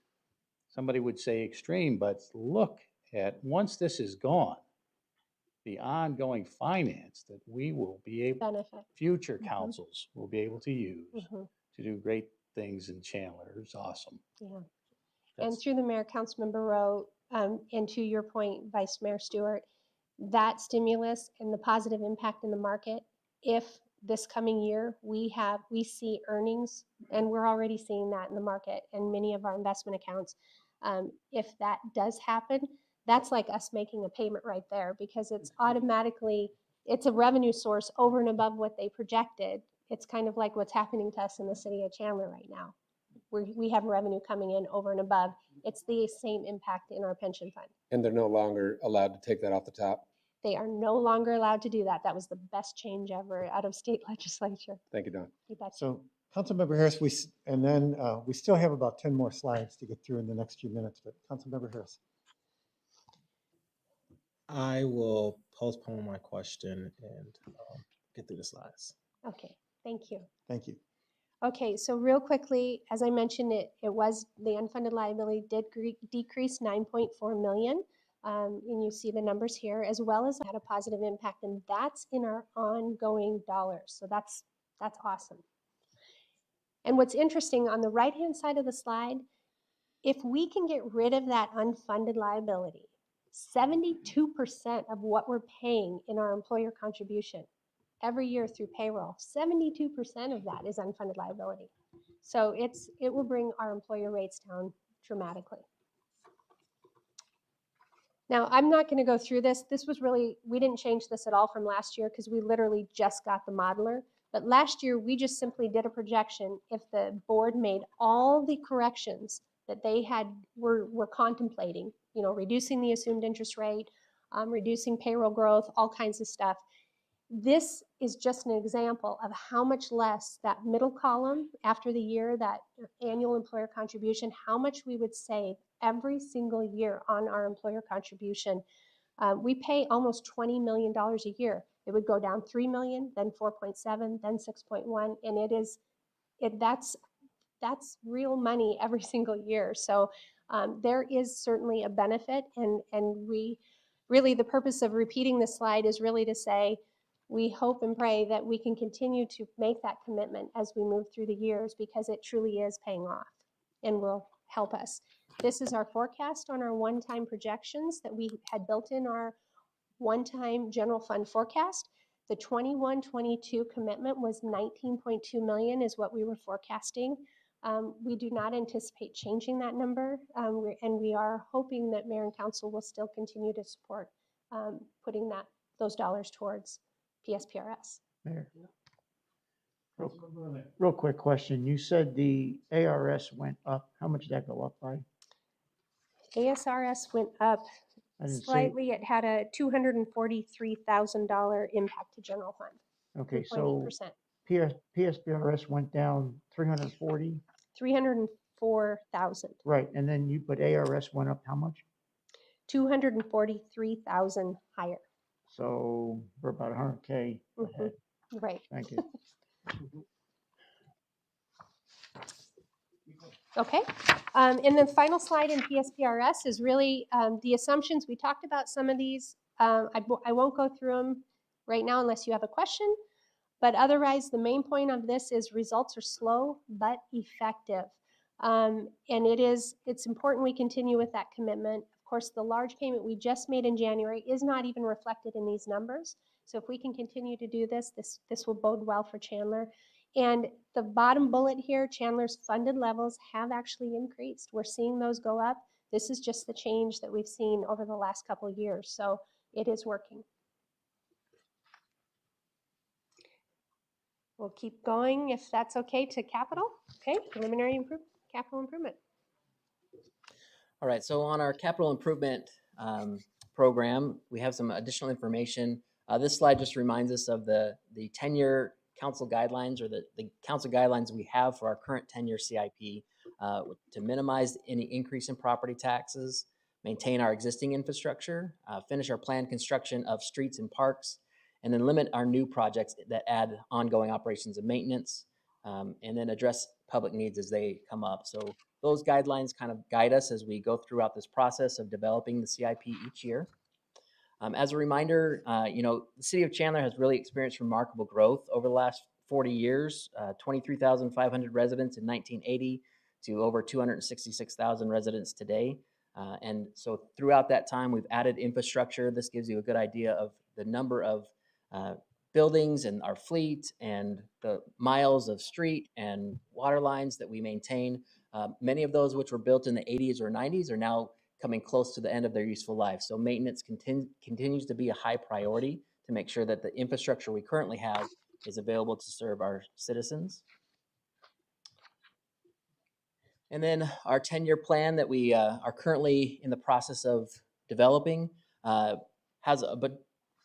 S7: somebody would say extreme, but look at, once this is gone, the ongoing finance that we will be able,
S2: Benefit.
S7: future councils will be able to use
S2: Mhm.
S7: to do great things in Chandler. It's awesome.
S2: Yeah. And
S7: That's-
S2: through the mayor, Councilmember Rowe, and to your point, Vice Mayor Stewart, that stimulus and the positive impact in the market, if this coming year we see earnings, and we're already seeing that in the market and many of our investment accounts, if that does happen, that's like us making a payment right there, because it's automatically, it's a revenue source over and above what they projected. It's kind of like what's happening to us in the city of Chandler right now. We have revenue coming in over and above. It's the same impact in our pension fund.
S6: And they're no longer allowed to take that off the top.
S2: They are no longer allowed to do that. That was the best change ever out of state legislature.
S6: Thank you, Don.
S2: You bet.
S8: So Councilmember Harris, and then we still have about 10 more slides to get through in the next few minutes, but Councilmember Harris.
S9: I will postpone my question and get through the slides.
S2: Okay, thank you.
S8: Thank you.
S2: Okay, so real quickly, as I mentioned, it was the unfunded liability did decrease 9.4 million. And you see the numbers here, as well as had a positive impact, and that's in our ongoing dollars. So that's awesome. And what's interesting, on the right-hand side of the slide, if we can get rid of that unfunded liability, 72% of what we're paying in our employer contribution every year through payroll, 72% of that is unfunded liability. So it will bring our employer rates down dramatically. Now, I'm not going to go through this. This was really, we didn't change this at all from last year because we literally just got the modeler. But last year, we just simply did a projection if the board made all the corrections that they were contemplating, you know, reducing the assumed interest rate, reducing payroll growth, all kinds of stuff. This is just an example of how much less that middle column after the year, that annual employer contribution, how much we would save every single year on our employer contribution. We pay almost $20 million a year. It would go down 3 million, then 4.7, then 6.1, and that's real money every single year. So there is certainly a benefit, and we really, the purpose of repeating this slide is really to say, we hope and pray that we can continue to make that commitment as we move through the years, because it truly is paying off and will help us. This is our forecast on our one-time projections that we had built in our one-time general fund forecast. The 21-22 commitment was 19.2 million is what we were forecasting. We do not anticipate changing that number, and we are hoping that Mayor and Council will still continue to support putting those dollars towards PSPRS.
S5: Mayor. Real quick question. You said the ARS went up. How much did that go up by?
S2: ASRS went up
S5: I didn't see.
S2: slightly. It had a $243,000 impact to general fund.
S5: Okay, so
S2: 3.8%.
S5: PSPRS went down 340.
S2: 304,000.
S5: Right, and then but ARS went up how much?
S2: 243,000 higher.
S5: So we're about 100K ahead.
S2: Right.
S5: Thank you.
S2: Okay. And the final slide in PSPRS is really the assumptions. We talked about some of these. I won't go through them right now unless you have a question. But otherwise, the main point of this is results are slow but effective. And it's important we continue with that commitment. Of course, the large payment we just made in January is not even reflected in these numbers. So if we can continue to do this will bode well for Chandler. And the bottom bullet here, Chandler's funded levels have actually increased. We're seeing those go up. This is just the change that we've seen over the last couple of years. So it is working. We'll keep going if that's okay to capital. Okay, preliminary capital improvement.
S4: All right, so on our capital improvement program, we have some additional information. This slide just reminds us of the 10-year council guidelines, or the council guidelines we have for our current 10-year CIP to minimize any increase in property taxes, maintain our existing infrastructure, finish our planned construction of streets and parks, and then limit our new projects that add ongoing operations and maintenance, and then address public needs as they come up. So those guidelines kind of guide us as we go throughout this process of developing the CIP each year. As a reminder, the city of Chandler has really experienced remarkable growth over the last 40 years, 23,500 residents in 1980 to over 266,000 residents today. And so throughout that time, we've added infrastructure. This gives you a good idea of the number of buildings and our fleet and the miles of street and water lines that we maintain. Many of those which were built in the 80s or 90s are now coming close to the end of their useful life. So maintenance continues to be a high priority to make sure that the infrastructure we currently have is available to serve our citizens. And then our 10-year plan that we are currently in the process of developing has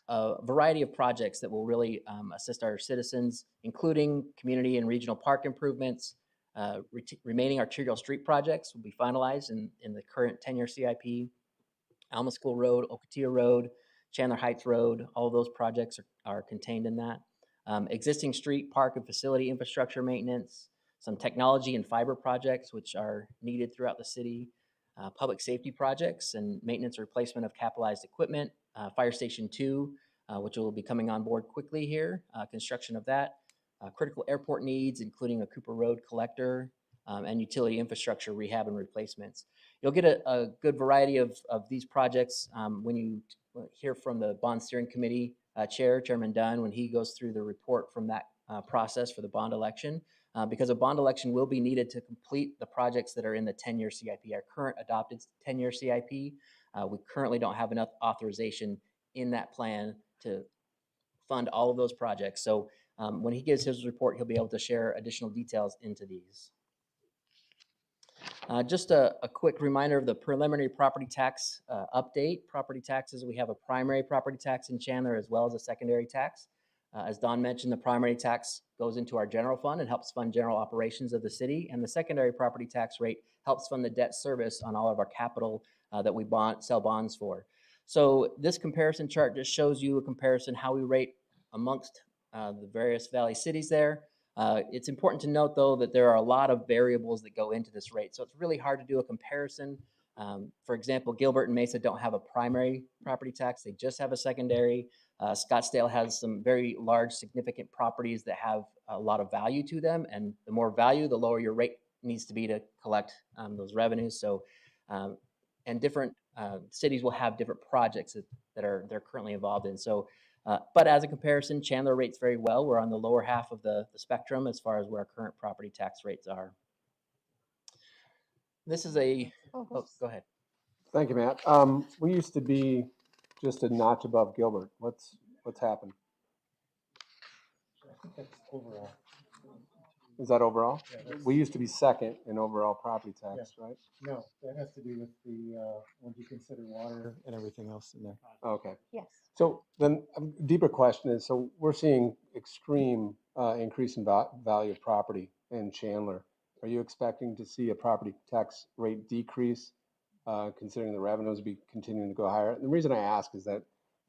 S4: a variety of projects that will really assist our citizens, including community and regional park improvements. Remaining arterial street projects will be finalized in the current 10-year CIP. Alma School Road, Ocotillo Road, Chandler Heights Road, all of those projects are contained in that. Existing street, park, and facility infrastructure maintenance, some technology and fiber projects which are needed throughout the city, public safety projects and maintenance replacement of capitalized equipment, Fire Station 2, which will be coming on board quickly here, construction of that, critical airport needs, including a Cooper Road collector, and utility infrastructure rehab and replacements. You'll get a good variety of these projects when you hear from the Bond Steering Committee Chair, Chairman Dunn, when he goes through the report from that process for the bond election, because a bond election will be needed to complete the projects that are in the 10-year CIP, our current adopted 10-year CIP. We currently don't have enough authorization in that plan to fund all of those projects. So when he gives his report, he'll be able to share additional details into these. Just a quick reminder of the preliminary property tax update. Property taxes, we have a primary property tax in Chandler as well as a secondary tax. As Don mentioned, the primary tax goes into our general fund and helps fund general operations of the city, and the secondary property tax rate helps fund the debt service on all of our capital that we sell bonds for. So this comparison chart just shows you a comparison how we rate amongst the various valley cities there. It's important to note, though, that there are a lot of variables that go into this rate, so it's really hard to do a comparison. For example, Gilbert and Mesa don't have a primary property tax, they just have a secondary. Scottsdale has some very large, significant properties that have a lot of value to them, and the more value, the lower your rate needs to be to collect those revenues. So, and different cities will have different projects that they're currently involved in. So, but as a comparison, Chandler rates very well. We're on the lower half of the spectrum as far as where our current property tax rates are. This is a, oh, go ahead.
S6: Thank you, Matt. We used to be just a notch above Gilbert. What's happened?
S1: I think that's overall.
S6: Is that overall?
S1: Yeah,
S6: we used to be second in overall property tax,
S1: yeah.
S6: right?
S1: No, that has to do with the, when you consider water.
S8: And everything else in there.
S6: Okay.
S2: Yes.
S6: So then a deeper question is, so we're seeing extreme increase in value of property in Chandler. Are you expecting to see a property tax rate decrease considering the revenues be continuing to go higher? And the reason I ask is that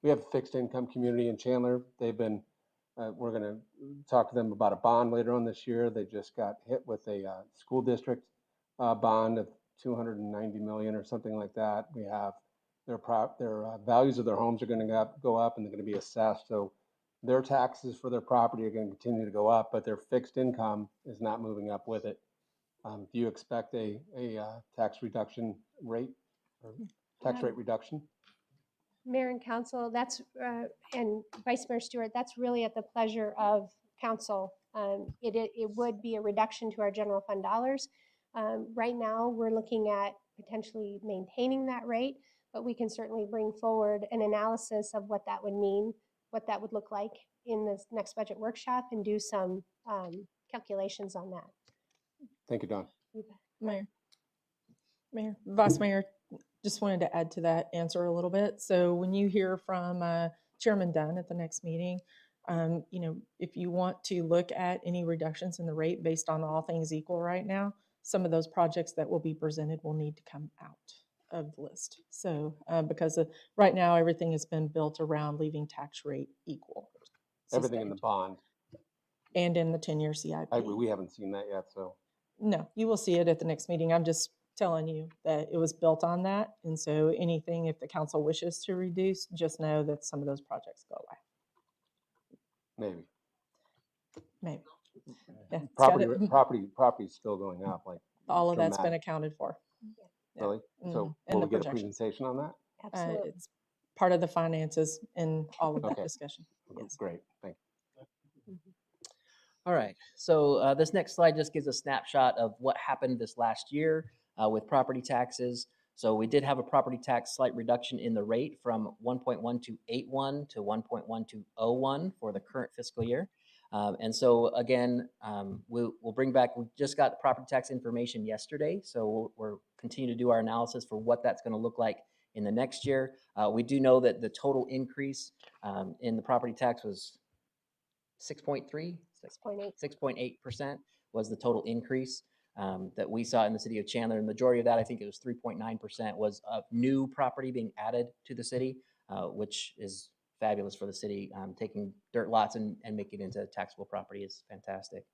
S6: we have a fixed income community in Chandler. They've been, we're going to talk to them about a bond later on this year. They just got hit with a school district bond of $290 million or something like that. We have their values of their homes are going to go up, and they're going to be assessed. So their taxes for their property are going to continue to go up, but their fixed income is not moving up with it. Do you expect a tax reduction rate or tax rate reduction?
S2: Mayor and council, that's, and Vice Mayor Stewart, that's really at the pleasure of council. It would be a reduction to our general fund dollars. Right now, we're looking at potentially maintaining that rate, but we can certainly bring forward an analysis of what that would mean, what that would look like in this next budget workshop, and do some calculations on that.
S6: Thank you, Don.
S3: Mayor, Vice Mayor, just wanted to add to that answer a little bit. So when you hear from Chairman Dunn at the next meeting, you know, if you want to look at any reductions in the rate based on all things equal right now, some of those projects that will be presented will need to come out of the list. So because right now everything has been built around leaving tax rate equal.
S6: Everything in the bond.
S3: And in the 10-year CIP.
S6: We haven't seen that yet, so.
S3: No, you will see it at the next meeting. I'm just telling you that it was built on that. And so anything, if the council wishes to reduce, just know that some of those projects go away.
S6: Maybe.
S3: Maybe. Yeah, it's got
S6: Property's still going up, like
S3: all of that's been
S6: dramatic.
S3: accounted for. Yeah.
S6: Really? So
S3: And
S6: will
S3: the
S6: we get a
S3: projections.
S6: presentation on that?
S2: Absolutely.
S3: It's part of the finances in all of that
S6: Okay.
S3: discussion. Yes.
S6: Great, thank you.
S4: All right, so this next slide just gives a snapshot of what happened this last year with property taxes. So we did have a property tax slight reduction in the rate from 1.1281 to 1.1201 for the current fiscal year. And so again, we'll bring back, we just got the property tax information yesterday, so we're continue to do our analysis for what that's going to look like in the next year. We do know that the total increase in the property tax was 6.3,
S2: 6.8.
S4: 6.8% was the total increase that we saw in the city of Chandler. The majority of that, I think it was 3.9%, was of new property being added to the city, which is fabulous for the city. Taking dirt lots and making it into taxable property is fantastic.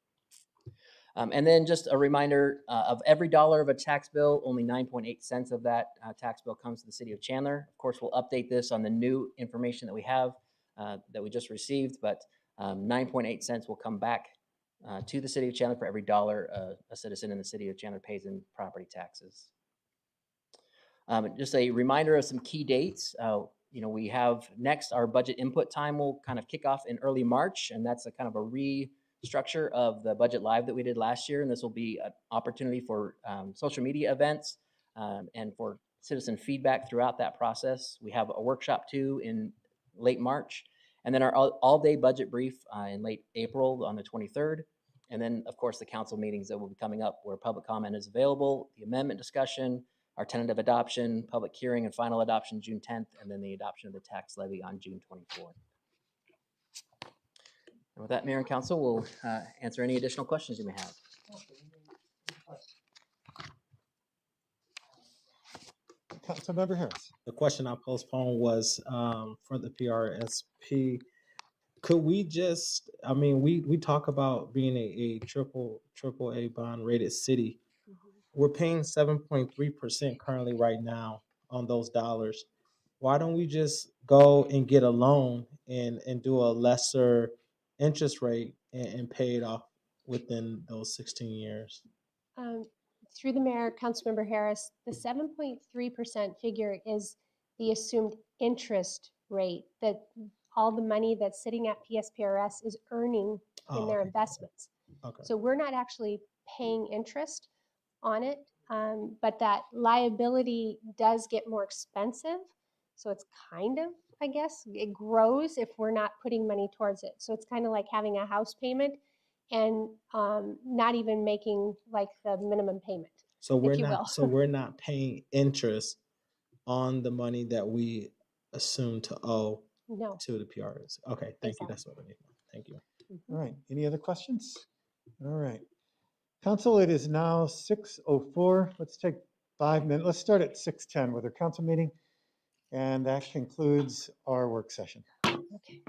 S4: And then just a reminder of every dollar of a tax bill, only 9.8 cents of that tax bill comes to the city of Chandler. Of course, we'll update this on the new information that we have that we just received, but 9.8 cents will come back to the city of Chandler for every dollar a citizen in the city of Chandler pays in property taxes. Just a reminder of some key dates. We have next our budget input time will kind of kick off in early March, and that's a kind of a restructure of the budget live that we did last year. And this will be an opportunity for social media events and for citizen feedback throughout that process. We have a workshop too in late March, and then our all-day budget brief in late April on the 23rd. And then, of course, the council meetings that will be coming up where public comment is available, the amendment discussion, our tentative adoption, public hearing and final adoption June 10th, and then the adoption of the tax levy on June 24th. And with that, Mayor and Council, we'll answer any additional questions you may have.
S8: Councilmember Harris.
S9: The question I postponed was for the PRSP. Could we just, I mean, we talk about being a triple A bond rated city. We're paying 7.3% currently right now on those dollars. Why don't we just go and get a loan and do a lesser interest rate and pay it off within those 16 years?
S2: Through the mayor, Councilmember Harris, the 7.3% figure is the assumed interest rate that all the money that's sitting at PSPRS is earning in their
S9: okay.
S2: investments.
S9: Okay.
S2: So we're not actually paying interest on it, but that liability does get more expensive. So it's kind of, I guess, it grows if we're not putting money towards it. So it's kind of like having a house payment and not even making like the minimum payment.
S9: So
S2: if you will.
S9: we're not paying interest on the money that we assume to owe
S2: No.
S9: to the PRS. Okay, thank you.
S2: Exactly.
S9: That's what I need. Thank you.
S8: All right, any other questions? All right. Council, it is now 6:04. Let's take 5 minutes. Let's start at 6:10 with our council meeting. And that concludes our work session.
S2: Okay.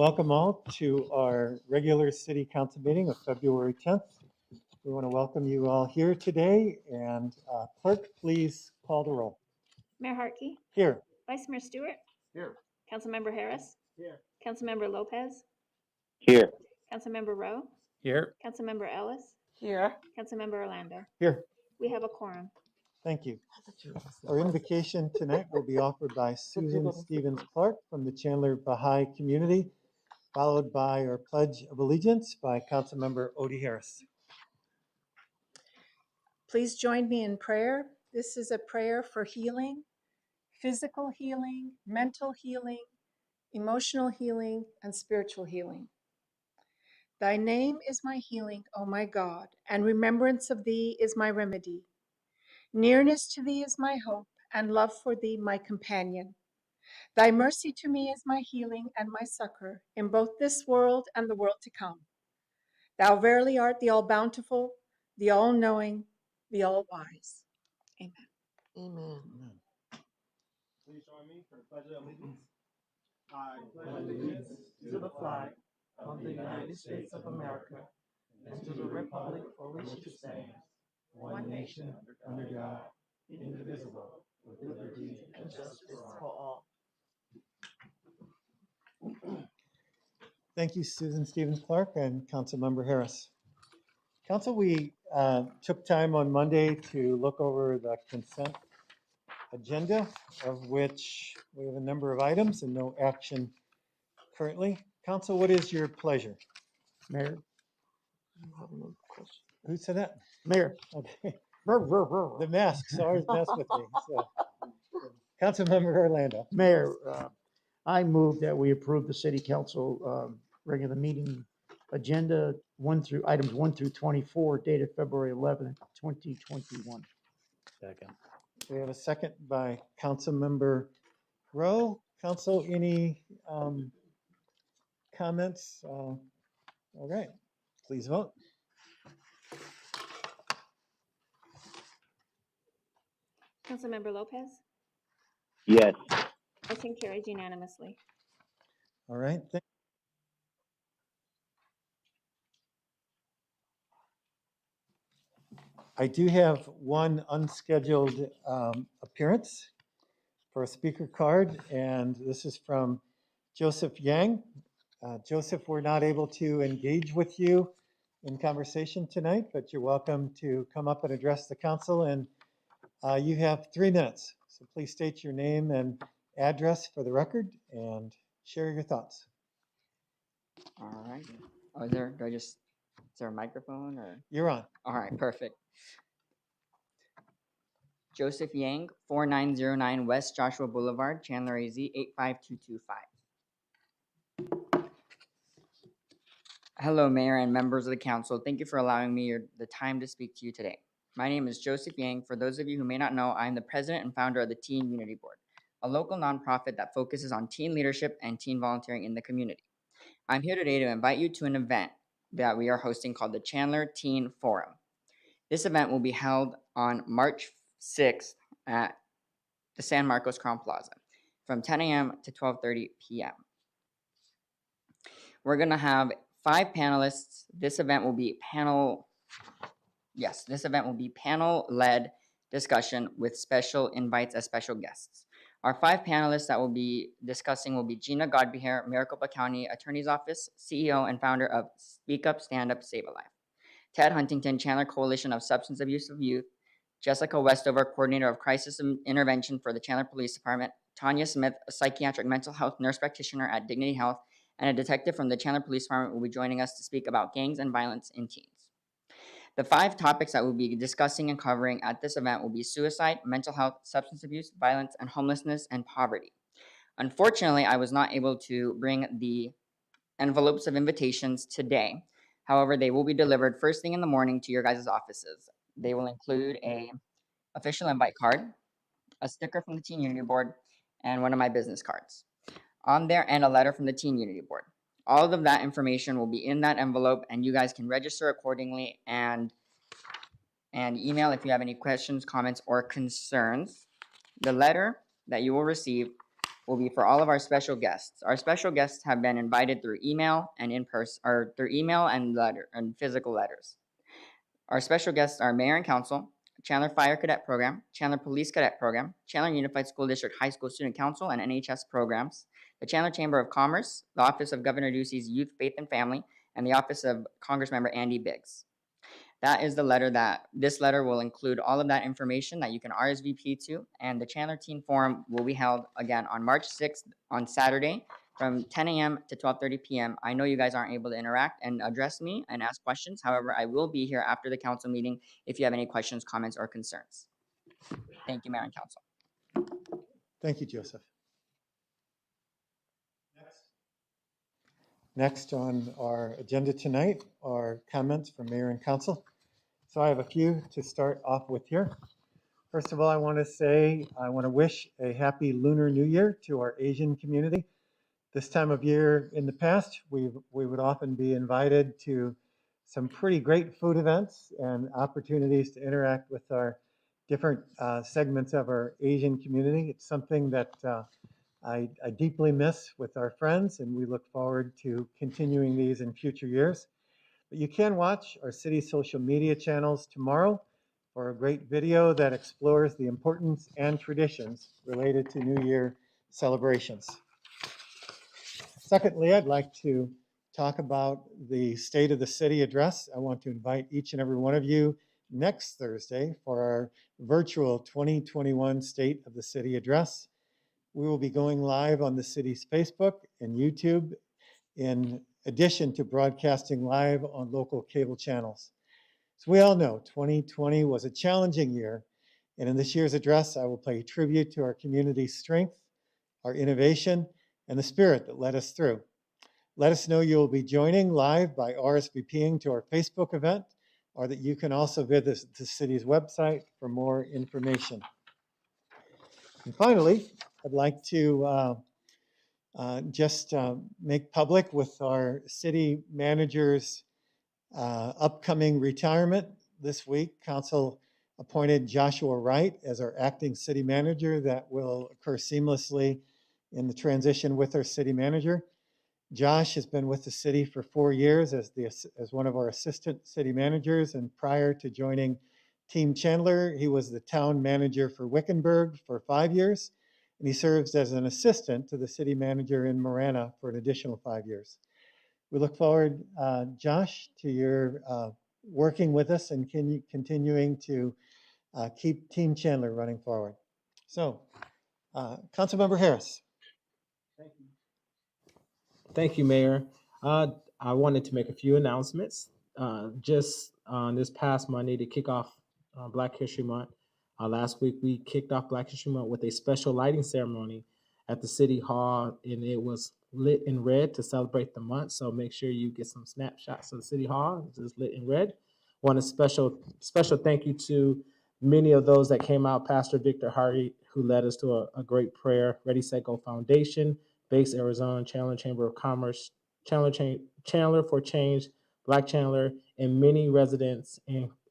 S8: welcome all to our regular city council meeting of February 10th. We want to welcome you all here today, and clerk, please call the roll.
S10: Mayor Hartke,
S8: Here.
S10: Vice Mayor Stewart,
S1: Here.
S10: Councilmember Harris,
S1: Here.
S10: Councilmember Lopez,
S7: Here.
S10: Councilmember Rowe,
S7: Here.
S10: Councilmember Ellis,
S3: Here.
S10: Councilmember Orlando.
S8: Here.
S10: We have a quorum.
S8: Thank you. Our invocation tonight will be offered by Susan Stevens Clark from the Chandler Baha'i community, followed by our Pledge of Allegiance by Councilmember Odie Harris.
S11: Please join me in prayer. This is a prayer for healing, physical healing, mental healing, emotional healing, and spiritual healing. Thy name is my healing, O my God, and remembrance of thee is my remedy. Nearness to thee is my hope, and love for thee my companion. Thy mercy to me is my healing and my succor in both this world and the world to come. Thou verily art the all-bountiful, the all-knowing, the all-wise. Amen.
S9: Amen.
S12: Please join me for the Pledge of Allegiance. I pledge allegiance to the flag of the United States of America and to the republic for which it stands, one nation, under God, indivisible, with liberty and justice for all.
S8: Thank you, Susan Stevens Clark and Councilmember Harris. Council, we took time on Monday to look over the consent agenda, of which we have a number of items and no action currently. Council, what is your pleasure?
S5: Mayor,
S8: Who said that?
S5: Mayor.
S8: Okay. The masks always mess with me. So. Councilmember Orlando.
S5: Mayor, I move that we approve the city council regular meeting agenda items 1 through 24 dated February 11th, 2021.
S7: Second.
S8: We have a second by Councilmember Rowe. Council, any comments? All right, please vote.
S10: Councilmember Lopez,
S7: Yes.
S10: motion carries unanimously.
S8: All right. I do have one unscheduled appearance for a speaker card, and this is from Joseph Yang. Joseph, we're not able to engage with you in conversation tonight, but you're welcome to come up and address the council, and you have 3 minutes. So please state your name and address for the record and share your thoughts.
S13: All right. Oh, is there a microphone or?
S8: You're on.
S13: All right, perfect. Joseph Yang, 4909 West Joshua Boulevard, Chandler, AZ 85225. Hello, Mayor and members of the council. Thank you for allowing me the time to speak to you today. My name is Joseph Yang. For those of you who may not know, I am the president and founder of the Teen Unity Board, a local nonprofit that focuses on teen leadership and teen volunteering in the community. I'm here today to invite you to an event that we are hosting called the Chandler Teen Forum. This event will be held on March 6th at the San Marcos Crown Plaza from 10 a.m. to 12:30 p.m. We're going to have 5 panelists. This event will be panel-led discussion with special invites as special guests. Our 5 panelists that will be discussing will be Gina Godbehere, Maricopa County Attorney's Office, CEO and founder of Speak Up, Stand Up, Save a Life. Ted Huntington, Chandler Coalition of Substance Abuse of Youth. Jessica Westover, Coordinator of Crisis Intervention for the Chandler Police Department. Tanya Smith, a psychiatric mental health nurse practitioner at Dignity Health, and a detective from the Chandler Police Department will be joining us to speak about gangs and violence in teens. The 5 topics that we'll be discussing and covering at this event will be suicide, mental health, substance abuse, violence, and homelessness and poverty. Unfortunately, I was not able to bring the envelopes of invitations today. However, they will be delivered first thing in the morning to your guys' offices. They will include a official invite card, a sticker from the Teen Unity Board, and one of my business cards. On there, and a letter from the Teen Unity Board. All of that information will be in that envelope, and you guys can register accordingly and email if you have any questions, comments, or concerns. The letter that you will receive will be for all of our special guests. Our special guests have been invited through email and in person, or through email and letter and physical letters. Our special guests are Mayor and Council, Chandler Fire Cadet Program, Chandler Police Cadet Program, Chandler Unified School District High School Student Council and NHS programs, the Chandler Chamber of Commerce, the Office of Governor Ducey's Youth, Faith, and Family, and the Office of Congressmember Andy Biggs. That is the letter this letter will include all of that information that you can RSVP to, and the Chandler Teen Forum will be held again on March 6th on Saturday from 10 a.m. to 12:30 p.m. I know you guys aren't able to interact and address me and ask questions. However, I will be here after the council meeting if you have any questions, comments, or concerns. Thank you, Mayor and Council.
S8: Thank you, Joseph. Next on our agenda tonight are comments from Mayor and Council. So I have a few to start off with here. First of all, I want to wish a happy Lunar New Year to our Asian community. This time of year in the past, we would often be invited to some pretty great food events and opportunities to interact with our different segments of our Asian community. It's something that I deeply miss with our friends, and we look forward to continuing these in future years. But you can watch our city social media channels tomorrow for a great video that explores the importance and traditions related to New Year celebrations. Secondly, I'd like to talk about the State of the City address. I want to invite each and every one of you next Thursday for our virtual 2021 State of the City address. We will be going live on the city's Facebook and YouTube, in addition to broadcasting live on local cable channels. As we all know, 2020 was a challenging year, and in this year's address, I will pay tribute to our community's strength, our innovation, and the spirit that led us through. Let us know you will be joining live by RSVPing to our Facebook event, or that you can also visit the city's website for more information. And finally, I'd like to just make public with our city manager's upcoming retirement. This week, Council appointed Joshua Wright as our acting city manager. That will occur seamlessly in the transition with our city manager. Josh has been with the city for 4 years as one of our assistant city managers, and prior to joining Team Chandler, he was the town manager for Wickenburg for 5 years, and he serves as an assistant to the city manager in Marana for an additional 5 years. We look forward, Josh, to your working with us and continuing to keep Team Chandler running forward. So, Councilmember Harris.
S9: Thank you. Thank you, Mayor. I wanted to make a few announcements. Just on this past Monday to kick off Black History Month. Last week, we kicked off Black History Month with a special lighting ceremony at the City Hall, and it was lit in red to celebrate the month. So make sure you get some snapshots of the City Hall. It's just lit in red. Want a special thank you to many of those that came out. Pastor Victor Hardy, who led us to a great prayer. Ready, Set, Go Foundation, Base Arizona, Chandler Chamber of Commerce, Chandler for Change, Black Chandler, and many residents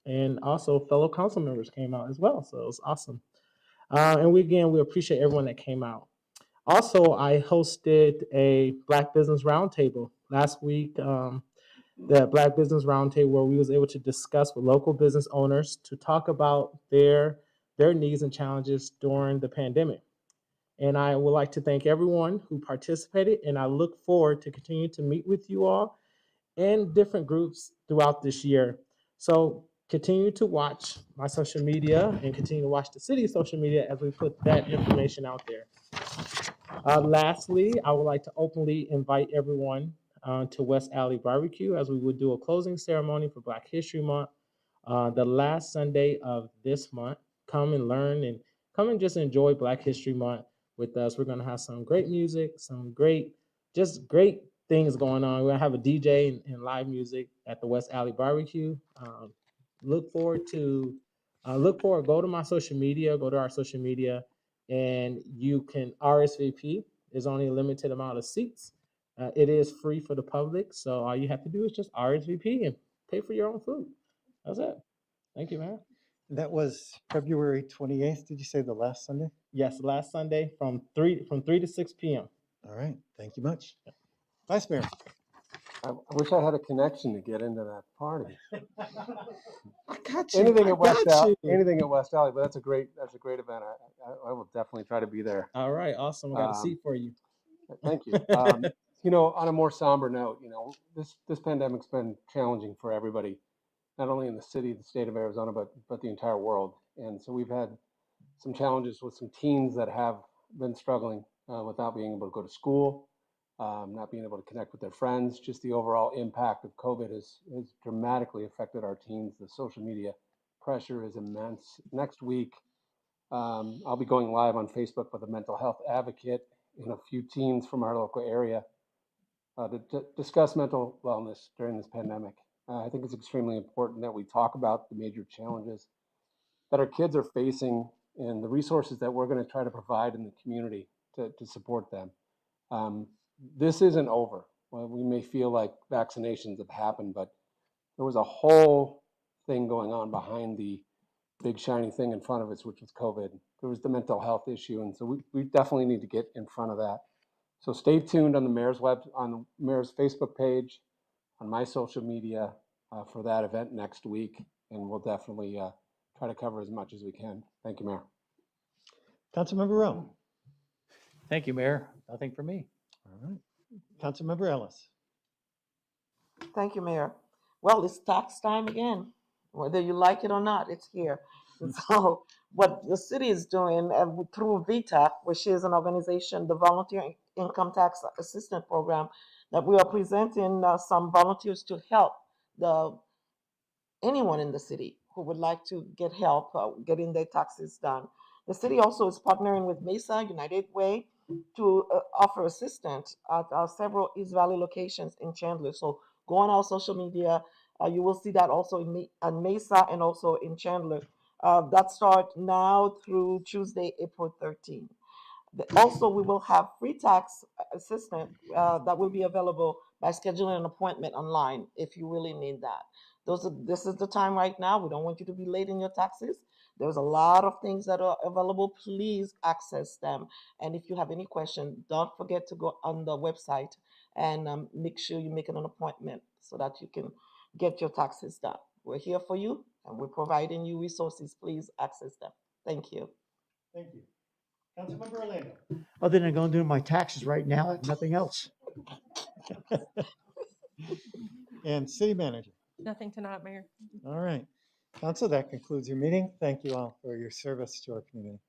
S9: and also fellow council members came out as well. So it was awesome. And we appreciate everyone that came out. Also, I hosted a Black Business Roundtable last week. The Black Business Roundtable, where we was able to discuss with local business owners to talk about their needs and challenges during the pandemic. And I would like to thank everyone who participated, and I look forward to continue to meet with you all in different groups throughout this year. So continue to watch my social media and continue to watch the city's social media as we put that information out there. Lastly, I would like to openly invite everyone to West Alley Barbecue as we would do a closing ceremony for Black History Month. The last Sunday of this month. Come and learn and come and just enjoy Black History Month with us. We're going to have some great music, some great things going on. We're going to have a DJ and live music at the West Alley Barbecue. Look forward, go to my social media, go to our social media, and you can RSVP. There's only a limited amount of seats. It is free for the public, so all you have to do is just RSVP and pay for your own food. That's it. Thank you, man.
S8: That was February 28th, did you say the last Sunday?
S9: Yes, last Sunday from 3 to 6 p.m.
S8: All right, thank you much. Vice Mayor.
S6: I wish I had a connection to get into that party.
S9: I got you.
S6: Anything
S9: I
S6: at West
S9: got
S6: Valley,
S9: you.
S6: anything at West Valley, but that's a great event. I will definitely try to be there.
S9: All right, awesome. I got a
S6: Um,
S9: seat for you.
S6: Thank you. On a more somber note, this pandemic's been challenging for everybody, not only in the city, the state of Arizona, but the entire world. And so we've had some challenges with some teens that have been struggling without being able to go to school, not being able to connect with their friends. Just the overall impact of COVID has dramatically affected our teens. The social media pressure is immense. Next week, I'll be going live on Facebook with a mental health advocate and a few teens from our local area to discuss mental wellness during this pandemic. I think it's extremely important that we talk about the major challenges that our kids are facing and the resources that we're going to try to provide in the community to support them. This isn't over. Well, we may feel like vaccinations have happened, but there was a whole thing going on behind the big shiny thing in front of us, which was COVID. There was the mental health issue, and so we definitely need to get in front of that. So stay tuned on the mayor's Facebook page, on my social media for that event next week, and we'll definitely try to cover as much as we can. Thank you, Mayor.
S8: Councilmember Rowe.
S7: Thank you, Mayor. Nothing for me.
S8: All right. Councilmember Ellis.
S14: Thank you, Mayor. Well, it's tax time again. Whether you like it or not, it's here. And so what the city is doing through VTAC, which is an organization, the Volunteer Income Tax Assistance Program, that we are presenting some volunteers to help anyone in the city who would like to get help getting their taxes done. The city also is partnering with Mesa United Way to offer assistance at several East Valley locations in Chandler. So go on our social media. You will see that also in Mesa and also in Chandler. That starts now through Tuesday, April 13th. Also, we will have free tax assistance that will be available by scheduling an appointment online if you really need that. This is the time right now. We don't want you to be late in your taxes. There's a lot of things that are available. Please access them. And if you have any question, don't forget to go on the website and make sure you make an appointment so that you can get your taxes done. We're here for you and we're providing you resources. Please access them. Thank you.
S8: Thank you. Councilmember Orlando.
S5: Other than going to do my taxes right now, I have nothing else.
S8: And City Manager.
S3: Nothing tonight, Mayor.
S8: All right. Council, that concludes your meeting. Thank you all for your service to our community.